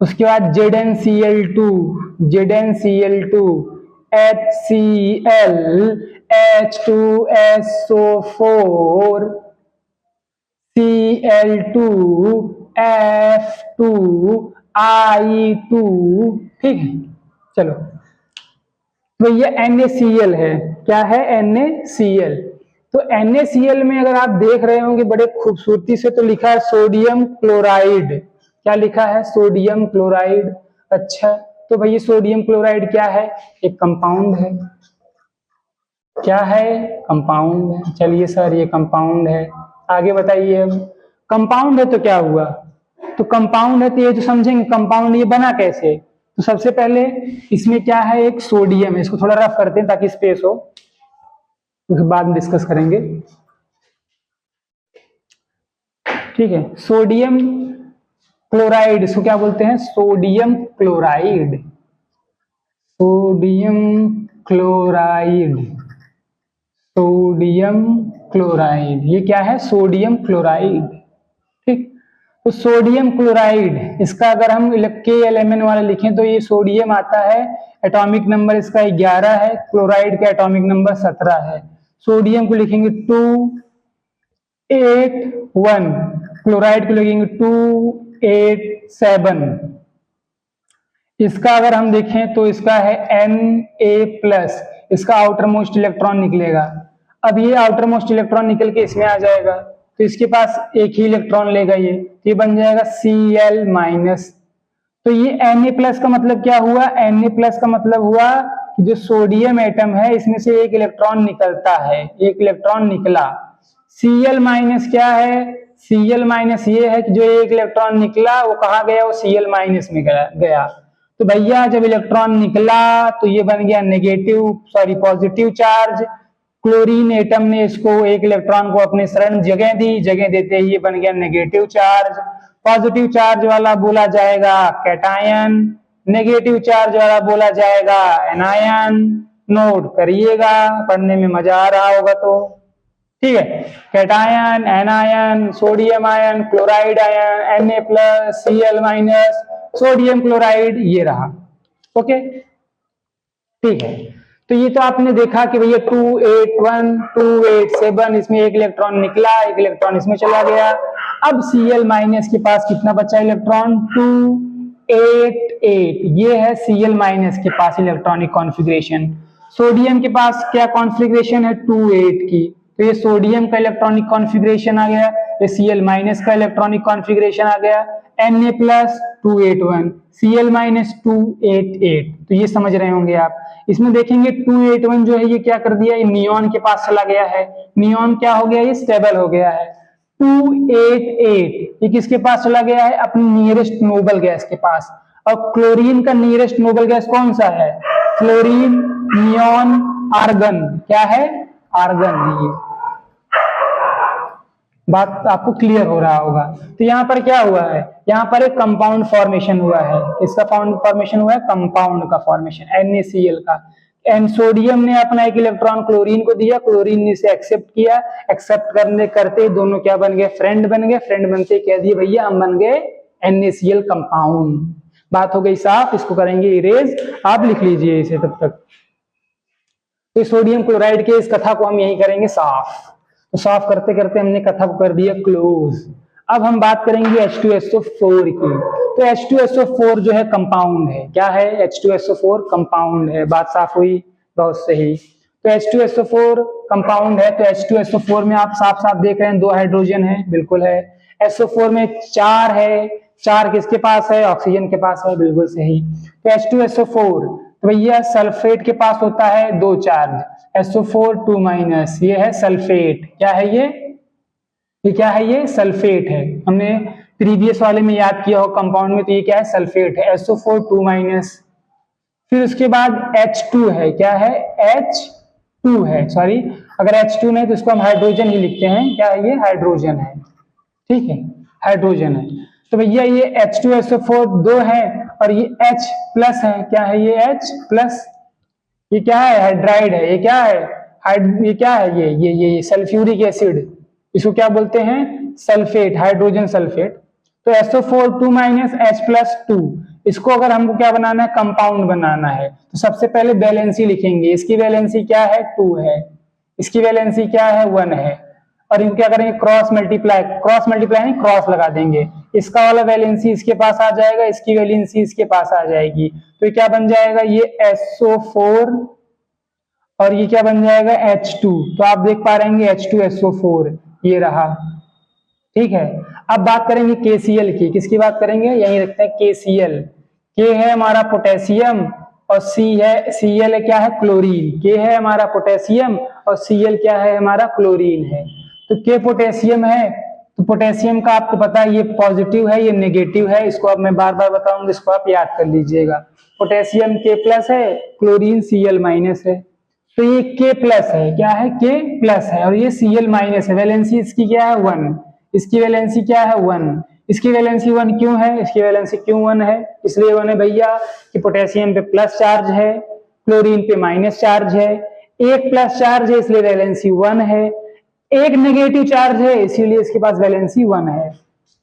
उसके बाद ZnCl2, HCl, H2SO4, Cl2, F2I2। ठीक है, चलो तो ये NaCl है। क्या है? NaCl। तो NaCl में अगर आप देख रहे होंगे बड़े खूबसूरती से, तो लिखा है सोडियम क्लोराइड। क्या लिखा है? Sodium chloride. अच्छा, तो भैया सोडियम क्लोराइड क्या है? एक कंपाउंड है। क्या है? कंपाउंड है। चलिए सर ये कंपाउंड है, आगे बताइए। अब कंपाउंड है तो क्या हुआ? तो कंपाउंड है तो ये जो समझेंगे कंपाउंड ये बना कैसे। तो सबसे पहले इसमें क्या है? एक सोडियम है। इसको थोड़ा रफ करते हैं ताकि स्पेस हो, उसके बाद में डिस्कस करेंगे। ठीक है, सोडियम क्लोराइड, इसको क्या बोलते हैं? Sodium chloride. Sodium chloride, sodium chloride, ये क्या है? Sodium chloride. ठीक, तो सोडियम क्लोराइड, इसका अगर हम K-Lmn वाला लिखें तो ये सोडियम आता है, एटॉमिक नंबर इसका 11 है, क्लोराइड का एटॉमिक नंबर 17 है। सोडियम को लिखेंगे 281, क्लोराइड को लिखेंगे 287। इसका अगर हम देखें तो इसका है Na+, इसका आउटर मोस्ट इलेक्ट्रॉन निकलेगा। अब ये आउटर मोस्ट इलेक्ट्रॉन निकल के इसमें आ जाएगा, तो इसके पास एक ही इलेक्ट्रॉन लेगा, ये बन जाएगा Cl-। तो ये Na+ का मतलब क्या हुआ? Na+ का मतलब हुआ कि जो सोडियम एटम है इसमें से एक इलेक्ट्रॉन निकलता है, एक इलेक्ट्रॉन निकला। Cl- क्या है? Cl- ये है कि जो एक इलेक्ट्रॉन निकला वो कहाँ गया? वो Cl- में गया। तो भैया जब इलेक्ट्रॉन निकला तो ये बन गया पॉजिटिव चार्ज। क्लोरीन एटम ने इसको एक इलेक्ट्रॉन को अपने शरण जगह दी, जगह देते ही ये बन गया नेगेटिव चार्ज। पॉजिटिव चार्ज वाला बोला जाएगा कैटायन, नेगेटिव चार्ज वाला बोला जाएगा एनायन। नोट करिएगा, पढ़ने में मजा आ रहा होगा तो। ठीक है, cation, anion, sodium ion, chloride ion, Na+, Cl-, sodium chloride, ये रहा। ओके, ठीक है। तो ये तो आपने देखा कि भैया 281, 287, इसमें एक इलेक्ट्रॉन निकला, एक इलेक्ट्रॉन इसमें चला गया। अब Cl- के पास कितना बचा इलेक्ट्रॉन? 288, ये है Cl- के पास इलेक्ट्रॉनिक कॉन्फ़िगरेशन। सोडियम के पास क्या कॉन्फ़िगरेशन है? 28 की, तो ये सोडियम का इलेक्ट्रॉनिक कॉन्फ़िगरेशन आ गया, ये Cl- का इलेक्ट्रॉनिक कॉन्फ़िगरेशन आ गया। Na+ 281, Cl- 288, तो ये समझ रहे होंगे आप। इसमें देखेंगे 281 जो है ये क्या कर दिया? ये नियॉन के पास चला गया है, नियॉन क्या हो गया? ये स्टेबल हो गया है। 288 ये किसके पास चला गया है? अपनी नियरेस्ट नोबल गैस के पास। और क्लोरीन का नियरेस्ट नोबल गैस कौन सा है? Fluorine, neon, argon. क्या है? आर्गन। ये बात आपको क्लियर हो रहा होगा। तो यहाँ पर क्या हुआ है? यहाँ पर एक कंपाउंड फॉर्मेशन हुआ है। इसका फॉर्मेशन हुआ है कंपाउंड का फॉर्मेशन, NaCl का। एन सोडियम ने अपना एक इलेक्ट्रॉन क्लोरीन को दिया, क्लोरीन ने इसे एक्सेप्ट किया, एक्सेप्ट करने करते दोनों क्या बन गए? फ्रेंड बन गए। फ्रेंड बनते कह दिए भैया हम बन गए NaCl कंपाउंड। बात हो गई साफ, इसको करेंगे इरेज, आप लिख लीजिए इसे तब तक। तो सोडियम क्लोराइड के इस कथा को हम यही करेंगे साफ। तो साफ करते करते हमने कथा को कर दिया क्लोज। अब हम बात करेंगे H2SO4 की। तो H2SO4 जो है कंपाउंड है। क्या है? H2SO4 कंपाउंड है। बात साफ हुई? बहुत सही। तो H2SO4 कंपाउंड है, तो H2SO4 में आप साफ साफ देख रहे हैं 2 हाइड्रोजन है, बिल्कुल है। SO4 में 4 है, 4 किसके पास है? ऑक्सीजन के पास है, बिल्कुल सही। तो H2SO4 तो भैया सल्फेट के पास होता है 2 चार्ज, SO4 2-, ये है सल्फेट। क्या है ये क्या है? ये सल्फेट है। हमने प्रीवियस वाले में याद किया हो कंपाउंड में, तो ये क्या है? सल्फेट है, SO4 2-। फिर उसके बाद H2 है। क्या है? H2 है, सॉरी, अगर H2 नहीं तो इसको हम हाइड्रोजन ही लिखते हैं। क्या है ये? हाइड्रोजन है, ठीक है, हाइड्रोजन है। तो भैया ये H2SO4 2 है और ये H प्लस है। क्या है ये? H plus. ये क्या है? हाइड्राइड है। ये क्या है? ये क्या है? ये सल्फ्यूरिक एसिड, इसको क्या बोलते हैं? Sulphate, hydrogen sulphate. तो SO4 2-, H+2, इसको अगर हमको क्या बनाना है? कंपाउंड बनाना है, तो सबसे पहले वैलेंसी लिखेंगे। इसकी वैलेंसी क्या है? 2 है। इसकी वैलेंसी क्या है? 1 है। और इनको क्या करेंगे? क्रॉस मल्टीप्लाई नहीं, क्रॉस लगा देंगे। इसका वाला वैलेंसी इसके पास आ जाएगा, इसकी वैलेंसी इसके पास आ जाएगी। तो ये क्या बन जाएगा? ये SO4 और ये क्या बन जाएगा? H2। तो आप देख पा रहे हैं H2SO4 ये रहा, ठीक है। अब बात करेंगे KCl की। किसकी बात करेंगे? यही रखते हैं KCl। K है हमारा पोटेशियम और Cl है क्या है? क्लोरीन। K है हमारा पोटेशियम और Cl क्या है? हमारा क्लोरीन है। तो K पोटेशियम है, तो पोटेशियम का आपको पता है ये पॉजिटिव है, ये नेगेटिव है। इसको अब मैं बार बार बताऊंगा, इसको आप याद कर लीजिएगा। पोटेशियम K प्लस है, क्लोरीन Cl माइनस है। तो ये K प्लस है। क्या है? K प्लस है और ये Cl माइनस है। वैलेंसी इसकी क्या है? 1। इसकी वैलेंसी क्या है? 1। इसकी वैलेंसी 1 क्यों है? इसकी वैलेंसी क्यों 1 है? इसलिए 1 है भैया कि पोटेशियम पे प्लस चार्ज है, क्लोरीन पे माइनस चार्ज है। एक प्लस चार्ज है इसलिए वैलेंसी 1 है, एक नेगेटिव चार्ज है इसीलिए इसके पास वैलेंसी 1 है,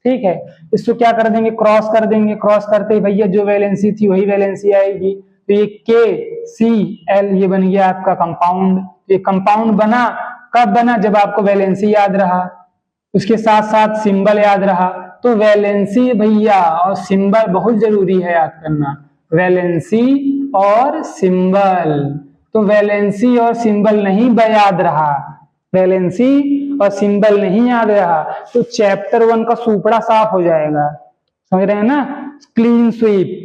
ठीक है। इसको क्या कर देंगे? क्रॉस कर देंगे। क्रॉस करते ही भैया जो वैलेंसी थी वही वैलेंसी आएगी। तो ये KCl ये बन गया आपका कंपाउंड। ये कंपाउंड बना कब बना? जब आपको वैलेंसी याद रहा, उसके साथ साथ सिंबल याद रहा। तो वैलेंसी भैया और सिंबल बहुत जरूरी है याद करना, वैलेंसी और सिंबल। तो वैलेंसी और सिंबल नहीं याद रहा, वैलेंसी और सिंबल नहीं याद रहा तो चैप्टर 1 का सुपड़ा साफ हो जाएगा। समझ रहे हैं ना? क्लीन स्वीप,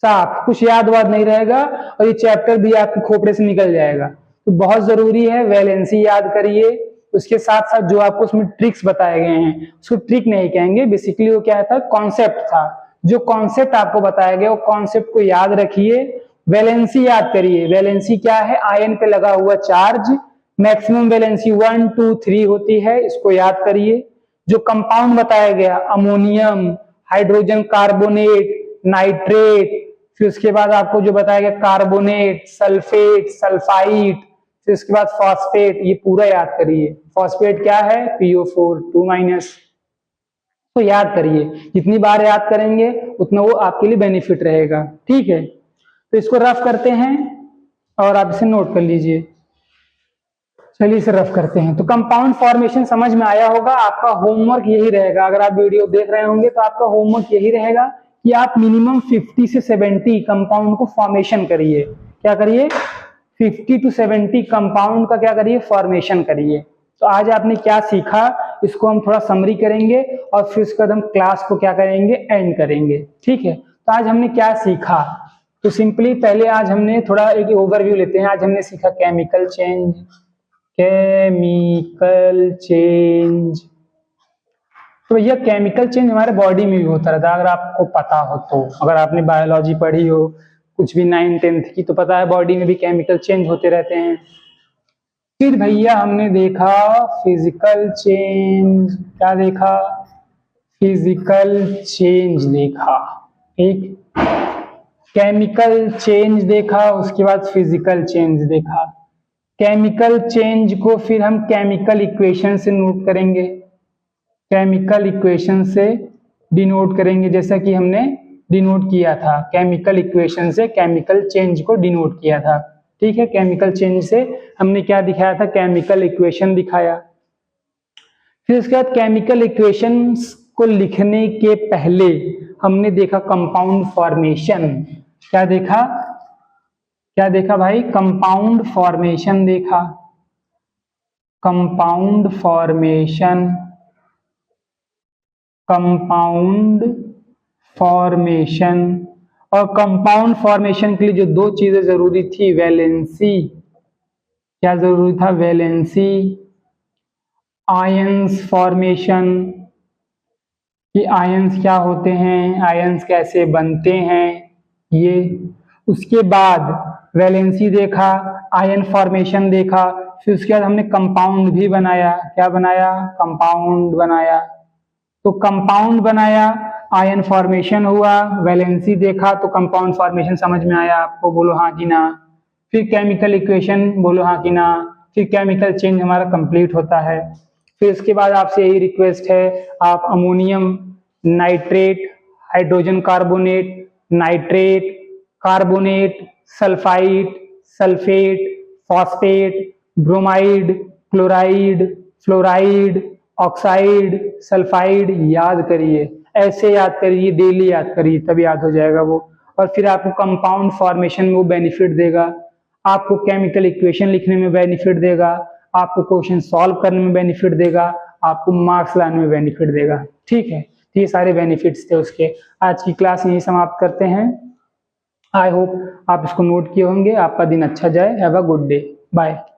साफ, कुछ याद वाद नहीं रहेगा और ये चैप्टर भी आपके खोपड़े से निकल जाएगा। तो बहुत जरूरी है वैलेंसी याद करिए। उसके साथ साथ जो आपको उसमें ट्रिक्स बताए गए हैं, उसको ट्रिक नहीं कहेंगे, बेसिकली वो क्या था? कॉन्सेप्ट था। जो कॉन्सेप्ट आपको बताया गया वो कॉन्सेप्ट को याद रखिए। वैलेंसी याद करिए। वैलेंसी क्या है? आयन पे लगा हुआ चार्ज। मैक्सिमम वैलेंसी 1, 2, 3 होती है, इसको याद करिए। जो कंपाउंड बताया गया, अमोनियम, हाइड्रोजन कार्बोनेट, नाइट्रेट, फिर उसके बाद आपको जो बताया गया कार्बोनेट, सल्फेट, सल्फाइड, फिर उसके बाद फॉस्फेट, ये पूरा याद करिए। फॉस्फेट क्या है? PO4 2-। तो याद करिए, जितनी बार याद करेंगे उतना वो आपके लिए बेनिफिट रहेगा, ठीक है। तो इसको रफ करते हैं और आप इसे नोट कर लीजिए। चलिए इसे रफ करते हैं। तो कंपाउंड फॉर्मेशन समझ में आया होगा। आपका होमवर्क यही रहेगा, अगर आप वीडियो देख रहे होंगे तो आपका होमवर्क यही रहेगा कि आप मिनिमम 50 से 70 कंपाउंड को फॉर्मेशन करिए। क्या करिए? 50 to 70 कंपाउंड का क्या करिए? फॉर्मेशन करिए। तो आज आपने क्या सीखा इसको हम थोड़ा समरी करेंगे और फिर उसके बाद हम क्लास को क्या करेंगे? एंड करेंगे, ठीक है। तो आज हमने क्या सीखा? तो सिंपली पहले आज हमने थोड़ा एक ओवरव्यू लेते हैं। आज हमने सीखा केमिकल चेंज। केमिकल चेंज, तो भैया केमिकल चेंज हमारे बॉडी में भी होता रहता है, अगर आपको पता हो तो। अगर आपने बायोलॉजी पढ़ी हो कुछ भी 9th 10th की, तो पता है बॉडी में भी केमिकल चेंज होते रहते हैं। फिर भैया हमने देखा फिजिकल चेंज। क्या देखा? फिजिकल चेंज देखा, ठीक। केमिकल चेंज देखा, उसके बाद फिजिकल चेंज देखा। केमिकल चेंज को फिर हम केमिकल इक्वेशन से नोट करेंगे, केमिकल इक्वेशन से डिनोट करेंगे, जैसा कि हमने डिनोट किया था। केमिकल इक्वेशन से केमिकल चेंज को डिनोट किया था, ठीक है। केमिकल चेंज से हमने क्या दिखाया था? केमिकल इक्वेशन दिखाया। फिर उसके बाद केमिकल इक्वेशंस को लिखने के पहले हमने देखा कंपाउंड फॉर्मेशन। क्या देखा? क्या देखा भाई? कंपाउंड फॉर्मेशन देखा। Compound formation, compound formation. और कंपाउंड फॉर्मेशन के लिए जो दो चीजें जरूरी थी, वैलेंसी, क्या जरूरी था, वैलेंसी, आयंस फॉर्मेशन, कि आयंस क्या होते हैं, आयंस कैसे बनते हैं, ये। उसके बाद वैलेंसी देखा, आयन फॉर्मेशन देखा, फिर उसके बाद हमने कंपाउंड भी बनाया। क्या बनाया, कंपाउंड बनाया। तो कंपाउंड बनाया, आयन फॉर्मेशन हुआ, वैलेंसी देखा, तो कंपाउंड फॉर्मेशन समझ में आया आपको, बोलो हाँ कि ना। फिर केमिकल इक्वेशन, बोलो हाँ कि ना। फिर केमिकल चेंज हमारा कंप्लीट होता है। फिर इसके बाद आपसे यही रिक्वेस्ट है, आप ammonium nitrate, hydrogen carbonate, nitrate, carbonate, sulphide, sulphate, phosphate, bromide, chloride, fluoride, oxide, sulphide याद करिए, ऐसे याद करिए, डेली याद करिए, तब याद हो जाएगा वो। और फिर आपको कंपाउंड फॉर्मेशन में वो बेनिफिट देगा, आपको केमिकल इक्वेशन लिखने में बेनिफिट देगा, आपको क्वेश्चन सॉल्व करने में बेनिफिट देगा, आपको मार्क्स लाने में बेनिफिट देगा। ठीक है, ये सारे बेनिफिट्स थे उसके। आज की क्लास यही समाप्त करते हैं। आई होप आप इसको नोट किए होंगे। आपका दिन अच्छा जाए। Have a good day. Bye.